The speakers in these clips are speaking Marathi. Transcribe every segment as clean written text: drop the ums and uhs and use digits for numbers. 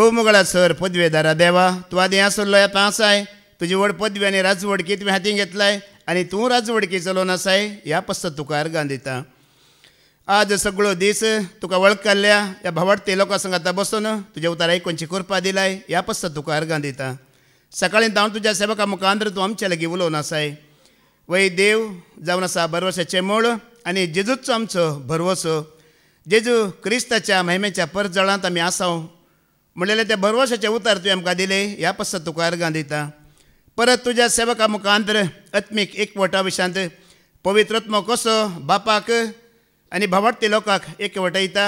भोवमुगळा सर पदवेदारा देवा तूं आदी आसलो आतां आसाय तुजी व्हड पदवी आनी राजवडकी तुवें हातीन घेतलाय आनी तूं राजवडकी चलोवन आसाय ह्या पसत तुका अर्गां दिता. आज सगळो दीस तुका वळखल्या ह्या भावार्थी लोकां संग आतां बसून तुज्या उतार आयकोनची कृपा दिलाय ह्या पसत तुका अर्गां दिता. सकाळीं हांव तुज्या सेवका मुखांतर तूं आमचे लागीं उलोवन आसाय. वै देव जावन आसा भरवशाचें मूळ आनी जेजूचो आमचो भरवसो. जेजू क्रिस्ताच्या महिमेच्या परजळांत आमी आसाव म्हणलेले त्या भरवशाचे उतार तुवें आमकां दिले ह्या पसत तुका अर्गां दिता. परत तुज्या सेवका मुखांतर आत्मीक एकवटा विशांत पवित्रत्म कसो बापाक आनी भावार्थी लोकांक एकवटायता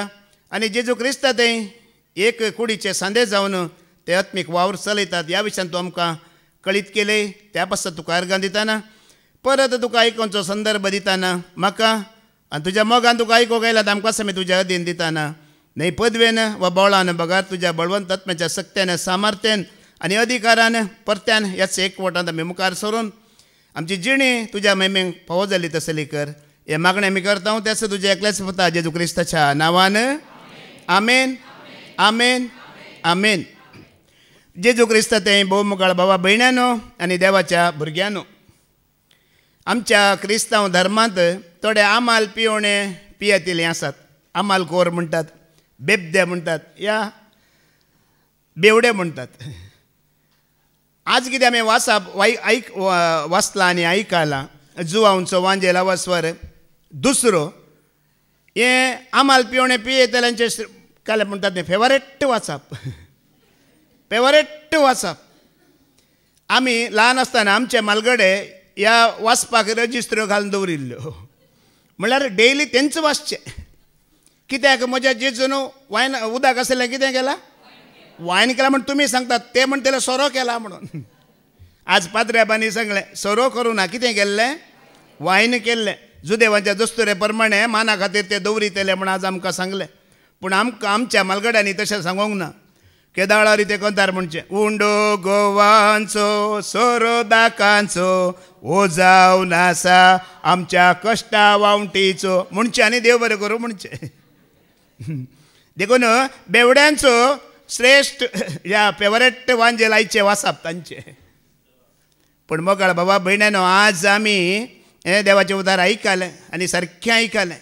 आनी जेजू क्रिस्ता थंय एक कुडीचे सांदे जावन ते आत्मीक वावर चलयतात ह्या विशयान तूं आमकां कळीत केले त्या पसत तुका अर्गां दिताना परत तुका आयकोनचो संदर्भ दिताना म्हाका आनी तुज्या मोगान तुका आयकोंक आयला आमकां आमी तुज्या अधीन दिताना न्हय पदवेन वा बोळान बगार तुज्या बळवंत आत्म्याच्या सक्त्यान सामर्थ्यान आनी अधिकारान परत्यान ह्याच एकवटांत आमी मुखार सरून आमची जिणी तुज्या महिमेक फावो जाली तसली कर. हे मागणें आमी करता त्याच तुज्या एकल्याच पुता जेजू क्रिस्ताच्या नांवान आमेन आमेन आमेन. जेजू क्रिस्ता ते भोवमुगाळ भावा भयण्यानो आनी देवाच्या भुरग्यांनो, आमच्या क्रिस्तांव धर्मांत थोडे आमाल पिवणे पियेतिले आसात. आमाल कोर म्हणटात, बेबदे म्हणटात या बेवडे म्हणटात. आज कितें आमी वाचलां आनी आयकलां जुवांचो वांजेला वस्वर दुसरो हे आमाल पिवणे पियेतल्यांचे काले म्हणटात न्ही फेवरेट वाचप फेवरेट वाचप. आमी ल्हान आसतना आमचे मालगडे ह्या वाचपाक रजिस्ट्रो घालून दवरिल्ल्यो म्हळ्यार डेली तेंच वाचचें. कित्याक म्हज्या जेजून वायन उदक आसलें कितें केलां वायन केलां म्हण तुमी सांगतात ते म्हणटले सोरो केला म्हणून. आज पाद्र्याबांनी सांगलें सोरो करूं ना कितें केल्लें वायन केल्लें. जुदेवांच्या दस्तुरे प्रमाणे माना खातीर ते दवरितले म्हण आज आमकां सांगलें. पूण आमकां आमच्या मालगड्यांनी तशें सांगूंक ना. केदाळा रिते कोंतार म्हणचे उंडो गोवांचो सोरो दाकांचो ओ जावन आसा आमच्या कश्टा वावटीचो म्हणचे आनी देव बरें करूं म्हणचे. देखून बेवड्यांचो श्रेश्ठ ह्या फेवरेट वांजे लायचे वाचप तांचे. पूण मोगाळ बाबा भयण्यानो आज आमी हे देवाचें उदार आयकलें आनी सारकें आयकलें.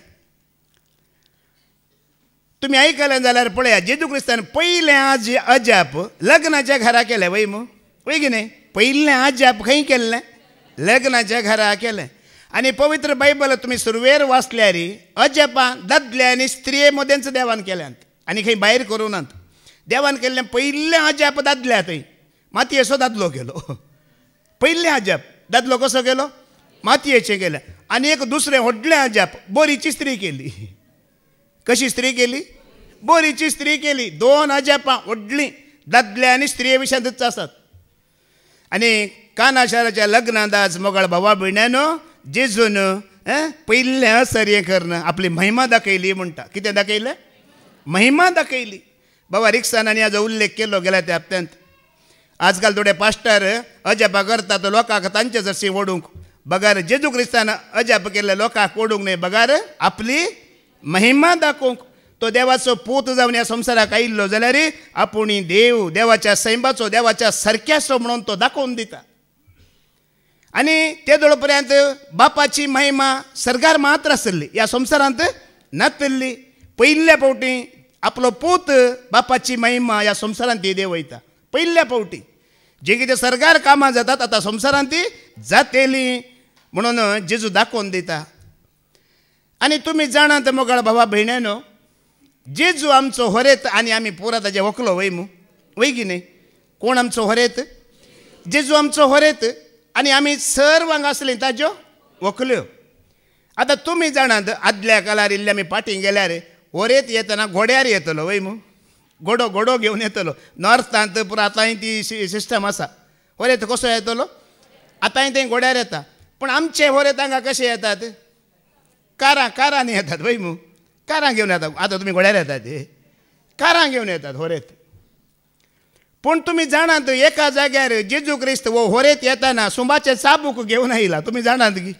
तुमी आयकलें जाल्यार पळया जेजू क्रिस्तान पयलें अजाप लग्नाच्या घरा केलें वय मू वय की न्ही. पयलें अजाप खंय केल्लें लग्नाच्या घरा केलें. आनी पवित्र बायबल तुमी सुरवेर वाचल्यार अजापां दादले आनी स्त्रिये मदेंच देवान केल्यांत आनी खंय भायर करूं नात. देवान केल्लें पयलें अजाप दादल्या थंय मातयेचो दादलो केलो. पयलें अजाप दादलो कसो केलो मातयेचें केलें. आनी एक दुसरें व्हडलें अजाप बोरीची स्त्री केली. कशी स्त्री केली बोरीची स्त्री केली. दोन अजापां व्हडलीं दादल्या आनी स्त्रिये विशयांतच आसात. आनी काना शाराच्या लग्नांत आज मोगाळ भावा भयण्यानो जेजून पयलें असर हें करना आपली महिमा दाखयली म्हणटा. कितें दाखयलें महिमा दाखयली. बाबा रिक्सानांनी हाजो उल्लेख केलो गेल्या त्या हप्त्यांत. आजकाल थोडे पास्टर अजापा करतात लोकांक तांचे जशी ओडूंक बगार जेजू क्रिस्तान अजाप केल्ले लोकांक ओडूंक न्हय बगार आपली महिमा दाखोवंक. तो देवाचो पूत जावन ह्या संवसाराक आयिल्लो जाल्यार आपुणी देव देवाच्या सैमाचो देवाच्या सारक्याचो म्हणून तो दाखोवन दिता. आनी ते दोळ पर्यंत बापाची महिमा सर्गार मात्र आसली ह्या संवसारांत नासली. पयल्या फावटी आपलो पूत बापाची महिमा ह्या संवसारांत ती देव वयता पयल्या फावटी. जे कितें सर्गार कामां जातात आतां संवसारांत ती जातेली म्हणून जेजू दाखोवन दिता. आनी तुमी जाणात मोगाळ भावा भयण्यानो जेजू आमचो होरेत आनी आमी पुरा ताजे व्हंकलो वय मू वय की न्ही. कोण आमचो होरेत जेजू आमचो होरेत आनी आमी सर्वांग आसलीं ताज्यो व्हंकल्यो. आतां तुमी जाणात आदल्या काळार इल्ले आमी पाटीं गेल्यार होरेत येतना घोड्यार येतलो वय मू. घोडो घेवन येतलो. नॉर्थांत पुरो आतांय ती सिस्टम आसा. होरेत कसो येतलो आतांय थंय घोड्यार येता. पूण आमचे होरेत हांगा कशे येतात कारांनी येतात वय मू. कारां घेवन येतात. आतां तुमी घोड्यार येतात कारां घेवन येतात होरेत. पूण तुमी जाणात एका जाग्यार जेजू क्रिस्त वो होरेत येताना सुंबाचे चाबूक घेवन आयला. तुमी जाणात की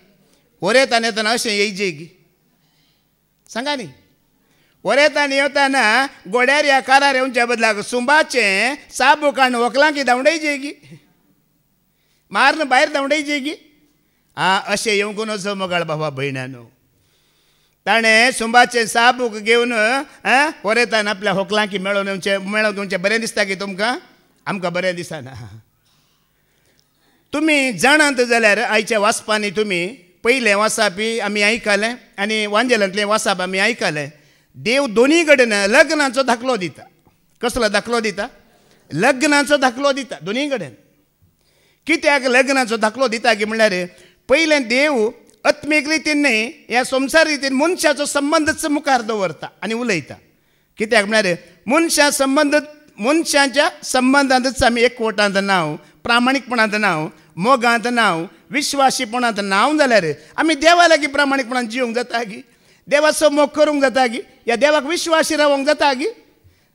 होरेतान येताना अशें येयजे की सांगा न्ही. वरेताना येवताना गोड्यार या कारार येवच्या बदलाक सुंबाचें साबू काण व्हंकलांकी धांवडायचे गी मारन भायर धांवडायचे गी अशें येवंक नजो मोगाळ बाबा भयणानो ताणें सुंबाचें साबूक घेवन वरेतान आपल्या व्हंकलांकी मेळोवन येवचें बरें दिसता की तुमकां आमकां बरें दिसना तुमी जाणात जाल्यार आयच्या वाचपांनी तुमी पयलें वाचपी आमी आयकलें आनी वांजेलांतलें वाचप आमी आयकलें देव दोनी कडेन लग्नाचो दाखलो दिता कसलो दाखलो दिता लग्नाचो दाखलो दिता दोनी कडेन कित्याक लग्नाचो दाखलो दिता की म्हणल्यार पयलें देव आत्मीक रितीन न्ही ह्या संवसार रितीन मनशाचो संबंदच मुखार दवरता आनी उलयता कित्याक म्हळ्यार मनशाच्या संबंदांतच आमी एकवटांत नांव प्रामाणीकपणांत नांव मोगांत नांव विश्वासीपणांत नांव जाल्यार आमी देवा लागीं प्रामाणीकपणान जिवंक जाता गी देवाचो मोग करूंक जाता गी ह्या देवाक विश्वासी रावंक जाता गी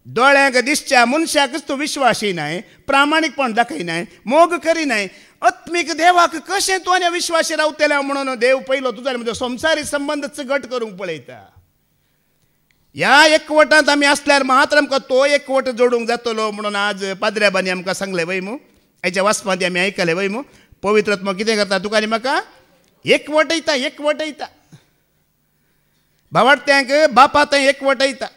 दोळ्यांक दिसच्या मनशाकच तूं विश्वासी नाय प्रामाणीकपण दाखयनाय मोग करिनाय आत्मीक देवाक कशें तूं आनी विश्वासी रावतले म्हणून देव पयलो तुज्या भितर संवसारी संबंदच घट करूंक पळयता ह्या एकवटांत आमी आसल्यार मात्र आमकां तो एकवट जोडूंक जातलो म्हणून आज पाद्र्याबांनी आमकां सांगलें वय मू हेच्या वाचपांत आमी आयकलें वय मू पवित्र आत्मा कितें करता तुका आनी म्हाका एकवटयता भावार्थ्यांक बापा थंय एकवटयता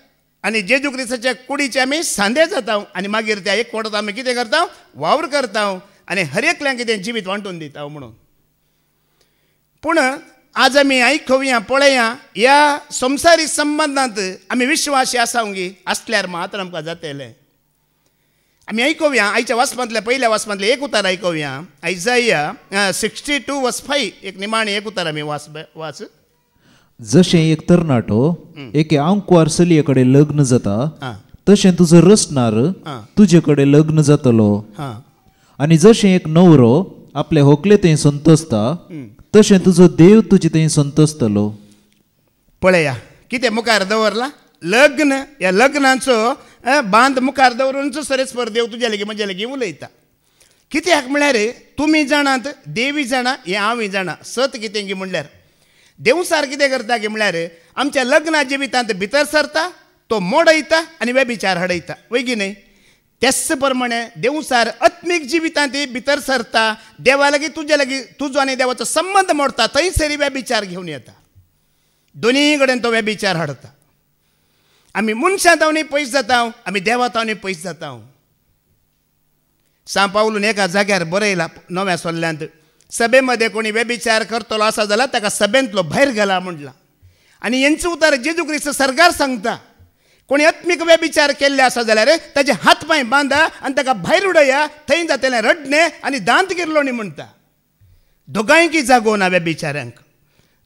आनी जेजू क्रिस्ताच्या कुडीचे आमी सांदे जाता आनी मागीर त्या एकवटांत आमी कितें करता वावर करता आनी हर एकल्यांक कितें जिवीत वांटून दिता म्हणून पूण आज आमी आयकूया पळया ह्या संवसारी संबंदांत आमी विश्वासी आसांगी आसल्यार मात्र आमकां जातलें आमी आयकूया आयच्या वाचपांतल्या पयल्या वाचपांतलें एक उतार आयकूया आयजाया 62:5 एक निमाणी एक उतार आमी वाच जशें एक तरणाटो एके आंकवार चलये कडेन लग्न जाता तशें तुजो रचणार तुजे कडेन लग्न जातलो आनी जशें एक न्हवरो आपले व्हंकले थंय संतोसता तशें तुजो देव तुजे थंय संतोसतलो पळया कितें मुखार दवरला लग्न ह्या लग्नाचो बांद मुखार दवरूनच सरेस्पर देव तुज्या लागीं म्हज्या लागीं उलयता कित्याक म्हणल्यार तुमी जाणात देवी जाणा हें हांवूय जाणा सत कितें गी म्हणल्यार देवसार कितें करता की म्हणल्यार आमच्या लग्ना जिवितांत भितर सरता तो मोडयता आनी वेबिचार हाडयता वय की न्ही त्याच प्रमाणे देवसार आत्मीक जिवितांत भितर सरता देवा लागीं तुज्या लागीं तुजो आनी देवाचो संबंद मोडटा थंयसर वेबिचार घेवन येता दोनी कडेन तो वेबिचार हाडटा आमी मनशां तावनी पयस जाता आमी देवा तावनी पयस जाता सा पावलून एका जाग्यार बरयला नव्या सोल्ल्यांत सभे मध्ये कोणी वेबिचार करतलो आसा जाल्यार ताका सभेंतलो भायर घाला म्हणला आनी हेंचें उतर जेजू क्रिस्त सरकार सांगता कोणी आत्मीक वेबिचार केल्ले आसा जाल्यार ताजे हात पांय बांदा आनी ताका भायर उडया थंय जातलें रडणें आनी दांत किरलोणी म्हणटा दोगांयकी जागो ना वेबिचारांक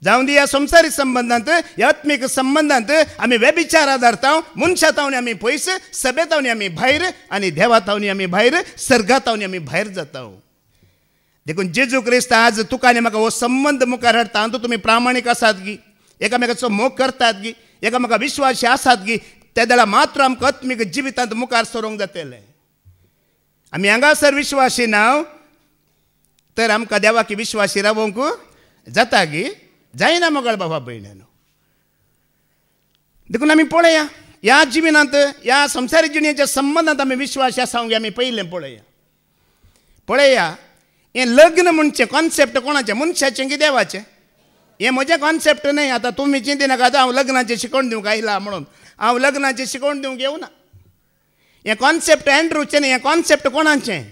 जावं दी ह्या संवसारी संबंदांत ह्या आत्मीक संबंदांत आमी वेबिचार आदारता मनशा तावनी आमी पयस सभे तावनी आमी भायर आनी देवा तावनी आमी भायर सर्गा तावनी आमी भायर जाता देखून जेजू क्रिस्त आज तुका आनी म्हाका हो संबंद मुखार हाडटा हातूंत तुमी प्रामाणीक आसात गी एकामेकाचो मोग करतात गी एकामेका विश्वासी आसात गी त्या देळा मात्र आमकां आत्मीक जिवितांत मुखार सरोंक जातलें आमी हांगासर विश्वासी नाव तर आमकां देवाकी विश्वासी रावोंक जाता गी जायना मोगाळ बाबा भयणानो देखून आमी पळया ह्या जिविनांत ह्या संवसारी जिणेच्या संबंदांत आमी विश्वासी आसांक आमी पयलें पळया हें लग्न म्हणचें कॉन्सेप्ट कोणाचें मनशाचें की देवाचें हें म्हजें कॉन्सेप्ट न्हय आतां तुमी चिंतिनाका हांव लग्नाचें शिकोवन दिवंक आयला म्हणून हांव लग्नाचें शिकोवन दिवंक येवना हें कॉन्सेप्ट एंड्रूचें न्ही हें कॉन्सेप्ट कोणाचें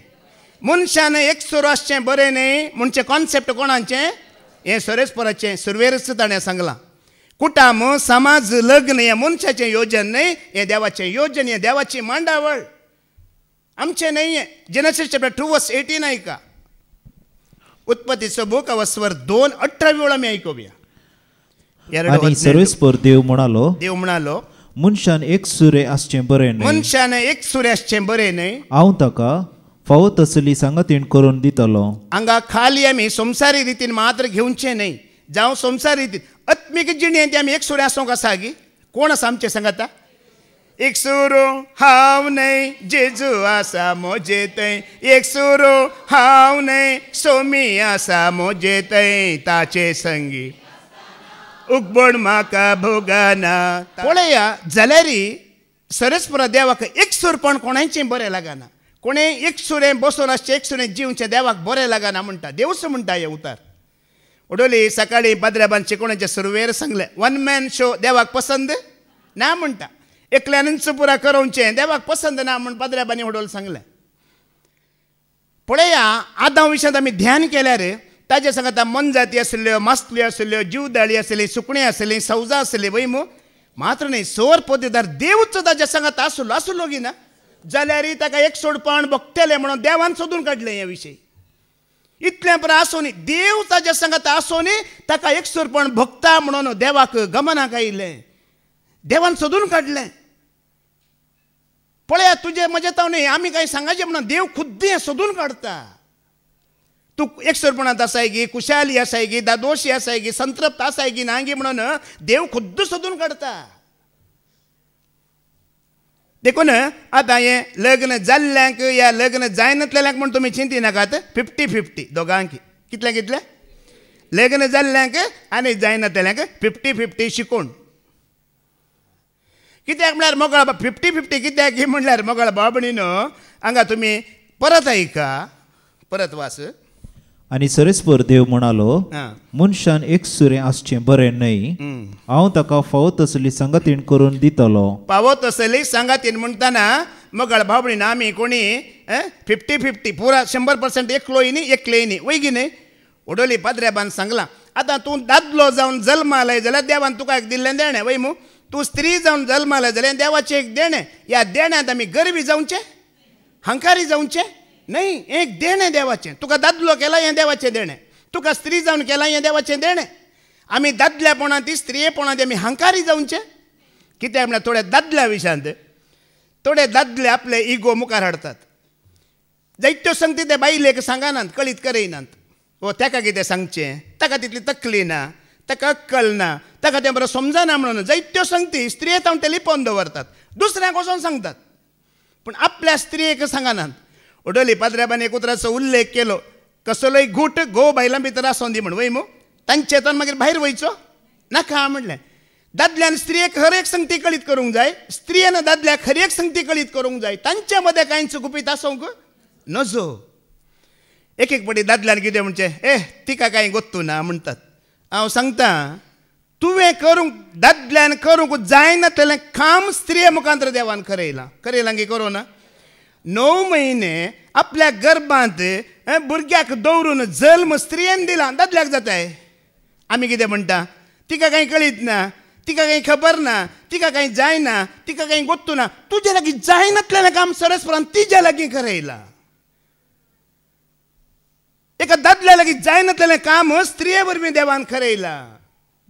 मनशान एकसुरो आसचें बरें न्ही म्हणचें कॉन्सेप्ट कोणाचें हें सरेस्पराचें सुरवेरच ताणें सांगलां कुटाम समाज लग्न हें मनशाचें योजन न्हय हें देवाचें योजन हें देवाची मांडावळ आमचें न्हय हें जेनेसीस चॅप्टर 2:18 आयका उत्पत्तीचो बूक स्वर 2:18 वेळ आमी आयकूया आनी सर्वेस्पर देव म्हणालो मनशान एकसुरे आसचें बरें न्हय मनशान एकसुरे आसचें बरें न्हय हांव ताका फावो तसली सांगतीण करून दितलो हांगा खाली आमी संवसारी रितीन मात्र घेवचें न्हय जावं संवसारी रितीन आत्मीक जिणेंत आमी एकसुरे आसूंक आसा गी कोण आसा आमचें सांगाता एकसुरो हांव न्हय जेजू आसा म्हजे थंय एकसुरो हांव न्हय सोमी आसा म्हजे थंय ताचे संगी उगबण म्हाका भोगाना. पळया जाल्यारी सरस्पुरा देवाक एक सुरपण कोणाचें बरें लागना. कोणें एक सुरें बसून आसचें एक सुरें जिवचें देवाक बरें लागना म्हणटा. देवच म्हणटा हे उतार. उडोली सकाळी पाद्र्याबान शिकोवण्याच्या सुरवेर सांगलें वन मॅन शो देवाक पसंद ना म्हणटा. एकल्यानच पुरा करोवचें देवाक पसंद ना म्हण पाद्र्याबानी उडोल सांगलें. पळया आदां विशयांत आमी ध्यान केल्यार ताजे सांगता मनजाती आशिल्ल्यो, मास्तली आशिल्ल्यो, जीवदाळी आसली, सुकणीं आसलीं, सौजां आसलीं वैमू. मात्र न्ही सोर पोतेदार देवच ताजे सांगात आसलो गी ना जाल्यार ताका एक सोडपण भोगतले म्हणून देवान सोदून काडलें हे विशय. इतलें बरें आसूनी देव ताजे सांगात आसूनी ताका एक सोडपण भोगता म्हणून देवाक गमनाक आयिल्लें. देवान सोदून काडलें. पळया तुजे म्हजे ताव न्ही आमी कांय सांगाचें म्हणून देव खुद्द हें सोदून काडटा. तूं एक सोडपणांत आसाय गी, खुशाली आसाय गी, दादोशी आसाय गी, संतृप्त आसाय गी ना गी म्हणून देव खुद्द सोदून काडता. देखून आतां हें लग्न जाल्ल्यांक या लग्न जायनातल्यांक म्हूण तुमी चिंती नाकात. 50-50 दोगांक. कितलें लग्न जाल्ल्यांक आनी जायनातल्यांक 50-50 शिकोण. कित्याक म्हळ्यार मोगळ 50-50 कित्याक म्हणल्यार मोगळ बाबणीनो हांगा तुमी परत ऐका परत वास. आणि सरस्पर देव म्हणालो मनशान एक सुरें आसचें बरें न्हय. हांव ताका फावो तसली संगतीण करून दितलो. फावो तसली संगतीण म्हणटाना मोगळ बाबणीन आमी कोणी 50-50 पुरा 100% एकलोय न्ही एकलेय न्ही वय गी न्ही. उडोली पाद्र्याबान सांगलां आतां तूं दादलो जावन जल्मालय जाल्यार देवान तुका एक दिल्लें देणें वय मू. तूं स्त्री जावन जल्मालय जाल्यार देवाचें एक देणें. ह्या देण्यात आमी गरबी जावचें हंकारी जावचें न्हय. एक देणें देवाचें. तुका दादलो केला हें देवाचें देणें. तुका स्त्री जावन केला हें देवाचें देणें. आमी दादल्यापणां ती स्त्रियेपणां ती आमी हंकारी जावचें. कित्याक म्हळ्यार थोड्या दादल्या विशयांत थोडे दादले आपले इगो मुखार हाडटात. जायत्यो संगती ते बायलेक सांगनात कळीत करयनात. ओ ताका कितें सांगचें ताका तितली तकली ना ताका अक्कल ना ताका तें बरें समजना म्हणून जायत्यो संगती स्त्रिये तावन ते लिपोवन दवरतात. दुसऱ्यांक वचोन सांगतात पूण आपल्या स्त्रियेक सांगनात. उडोली पाद्र्याबान एक उतराचो उल्लेख केलो कसलोय घूट घो बायलां भितर आसों दी म्हण वय मू. तांचेतन मागीर भायर वयचो नाका म्हणलें. दादल्यान स्त्रियेक हर एक संगती कळीत करूंक जाय. स्त्रियेन दादल्याक हर एक संगती कळीत करूंक जाय. तांचे मदें कांयच गुपीत आसोंक नजो. एक एक पाटी दादल्यान कितें म्हणचें तिका कांय गोत्तू ना म्हणटात. हांव सांगतां तुवें करूंक दादल्यान करूंक जायनातलें काम स्त्रिये मुखांतर देवान करयलां की करोना. 9 म्हयने आपल्या गर्भांत भुरग्याक दवरून जल्म स्त्रियेन दिला दादल्याक जाताय. आमी कितें म्हणटा तिका कांय कळीत ना तिका कांय खबर ना तिका कांय जायना तिका कांय गोत्तू ना. तुजे लागीं जायनातलें काम सरस्वरान तिज्या लागीं करयलां. एका दादल्या लागीं जायनातलें काम स्त्रिये वरवीं देवान करयलां.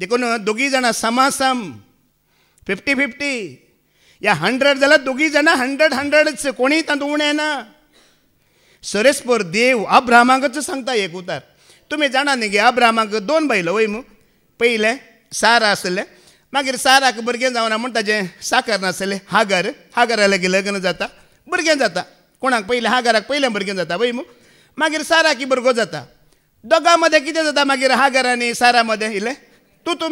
देखून दोगी जाणां समासम 50-50 या 100 जाल्यार दोगी जाणां 100-100च कोणीय तातूंत उणें ना. सरस्पर देव अब्रामाकच सांगता एक उतार. तुमी जाणा न्ही गे अब्रामाक 2 बायलो वय मू. पयलें सारा आसलें मागीर साराक भुरगें जावना म्हण ताजें साकर नासलें हागारा लागीं लग्न जाता भुरगें जाता. कोणाक पयलें हागाराक पयलें भुरगें जाता वय मू. मागीर साराकी भुरगो जाता. दोगां मदें कितें जाता मागीर हागार आनी सारा मदें इल्लें तुतू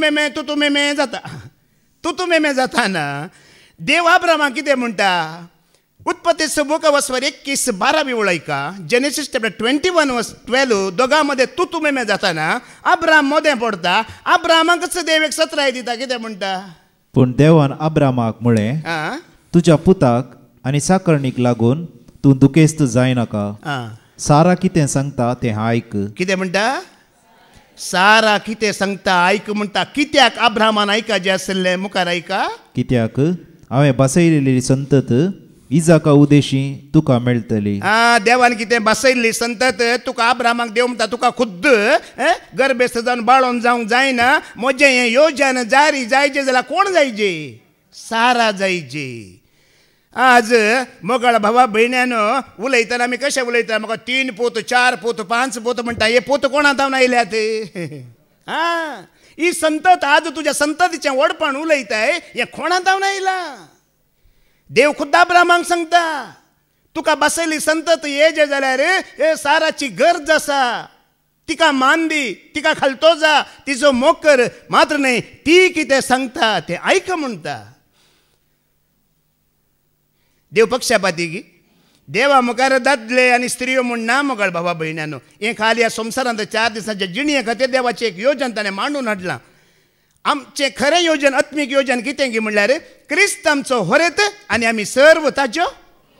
मेमे जाता ना. देव अब्रामाक कितें म्हणटा उत्पत्तीचो बुक वसवर 21:12 उळयका. जेनेसीस चॅप्टर 21:12 दोगां मदें तुतू मेमे जाताना अब्राम मदें पडटा. अब्रामाकच देव एक सत्राय दिता. कितें म्हणटा पूण देवान अब्रामाक म्हळें तुज्या पुताक आनी साकरणीक लागून तूं दुखेस्त जायनाका. सारा कितें सांगता तें आयक. कितें म्हणटा सारा कितें सांगता आयक म्हणटा. कित्याक अब्रामान आयकाचें आसलें मुखार आयका. कित्याक हांवें बसयलेली संतत इजाका उदेशी तुका मेळटली. देवान कितें बसयल्ली संतत तुका अब्रामाक देव म्हणटा तुका खुद्द गर्भेस्त जावन बाळोवन जावंक जायना. म्हजें हें योजन जारी जायचें जाल्यार कोण जायचे सारा जायची. आज मोगळ भावा भयण्यानो उलयतना आमी कशें उलयता म्हाका 3 पूत 4 पूत 5 पूत म्हणटा. हे पूत कोणा जावन आयल्यात. ही संतत आज तुज्या संततीचें व्हडपण उलयताय हें कोणा जावन आयलां. देव खुद्द अब्रामाक सांगता तुका बसयली संतत ये जे जाल्यार साराची गरज आसा तिका मान दी, तिका खालतो जा, तिचो मोग कर. मात्र नाही, ती कितें सांगता ते आयक म्हणटा. देव पक्षपाती की देवा मुखार दादले आनी स्त्रियो म्हूण ना मोगाळ भावा भयणांनो. हें खाली ह्या संवसारांत 4 दिसांच्या जिणये खातीर देवाचें एक येवजण ताणें मांडून हाडलां. आमचें खरें येवजण, आत्मीक येवजण कितें की म्हणल्यार क्रिस्त आमचो होरेत आनी आमी सर्व ताच्यो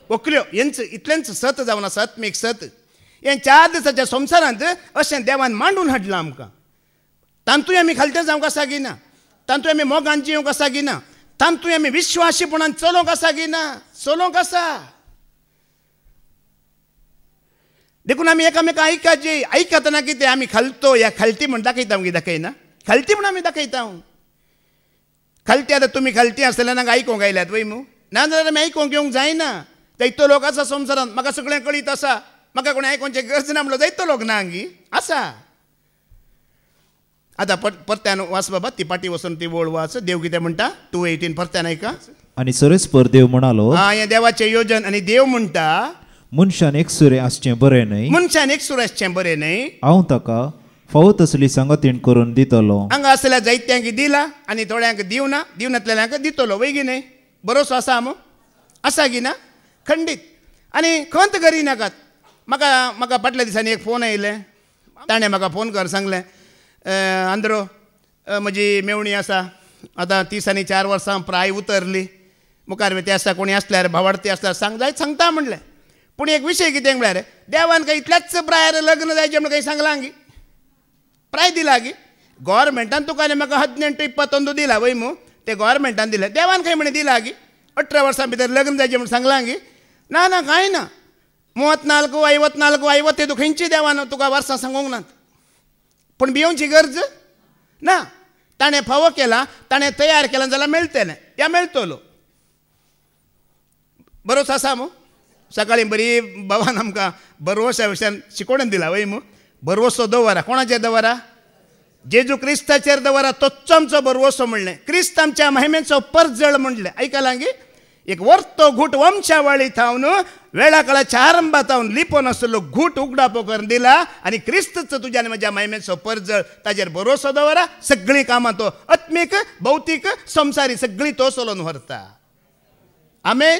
व्हंकल्यो. हेंच इतलेंच सत जावन आसा, आत्मीक सत. हें 4 दिसाच्या संवसारांत अशें देवान मांडून हाडलां आमकां. तांतूय आमी खालते जावंक आसा की ना, तांतूय आमी मोगान जिवंक आसा की ना, तांतूय आमी विश्वासीपणान चलोवंक आसा की ना, चलोवंक आसा. देखून आमी एकामेकां आयकाची. आयकतना कितें आमी खालतो या खालती म्हण दाखयता की दाखयना? खालती म्हण आमी दाखयता. खालती आतां तुमी खालती आसलें नाका आयकूंक आयल्यात वय मू, नाजाल्यार आमी आयकूंक येवंक जायना. जायतो लोक आसा संवसारांत, म्हाका सगळें कळीत आसा, म्हाका कोणी आयकोवचें गरज ना म्हणलो जायतो लोक ना हांगी आसा. आतां परत्यान वाच बाबा, ती पाटी वचून ती वळ वाच. देव कितें म्हणटा 2:18 परत्यान आयका. आनी सरस्पर देव म्हणालो, हें देवाचें योजन. आनी देव म्हणटा मनशान एकसुरें आसचें बरें न्हय, मनशान एकसूर आसचें बरें न्हय. हांव ताका फावो तसली संगतीण करून दितलो. हांगा आसल्या जायत्यांक दिला आनी थोड्यांक दिवना, दिवनातल्यांक दितलो. वय की न्हय? बरोसो आसा मो, आसा की ना? खंडीत. आनी खंत करिनाकात. म्हाका फाटल्या दिसांनी एक फोन आयले. ताणें म्हाका फोन कर सांगलें, आंद्रो म्हजी मेवणी आसा, आतां 30 आनी 4 वर्सां प्राय उतरली, मुखार ते आसा कोणी आसल्यार भावार्थी आसल्यार सांग. जायत सांगता म्हणलें. पूण एक विशय कितें म्हळ्यार देवान काही इतल्याच प्रायार लग्न जायचें म्हणून काही सांगलां गी, प्राय दिला गी. गव्हर्मेंटान तुका म्हाका 18-21 दिला वय मू, ते गव्हर्मेंटान दिलें. देवान खंय म्हणे दिला गी 18 वर्सां भितर लग्न जायचें म्हणून सांगलां गी? ना ना, कांय ना. 34, 54, 55 खंयची देवान तुका वर्सां सांगूंक नात. पूण भियोवची गरज ना. ताणें फावो केला, ताणें तयार केला जाल्यार मेळटलें, या मेळटलो. बरोच आसा मू. सकाळीं बरी बाबान आमकां बरवोशा विशयान शिकोवण दिला वय मू. बरवोसो दवरा. कोणाचेर दवरा? जेजू क्रिस्ताचेर दवरा. तोच आमचो बरवोसो म्हणलें. क्रिस्त आमच्या महिमेचो परजळ म्हणलें. आयकलां गी? एक वर्तो घूट वंशावळी थावन वेळा काळाच्या आरंभातावन लिपोन आसलो घूट उगडापो करून दिला. आनी क्रिस्तच तुज्या आनी म्हज्या महिमेचो परजळ. ताजेर बरोसो दवरा. सगळीं कामां तो आत्मीक, भौतीक, संवसारी सगळीं तो चलोवन व्हरता. आमेन.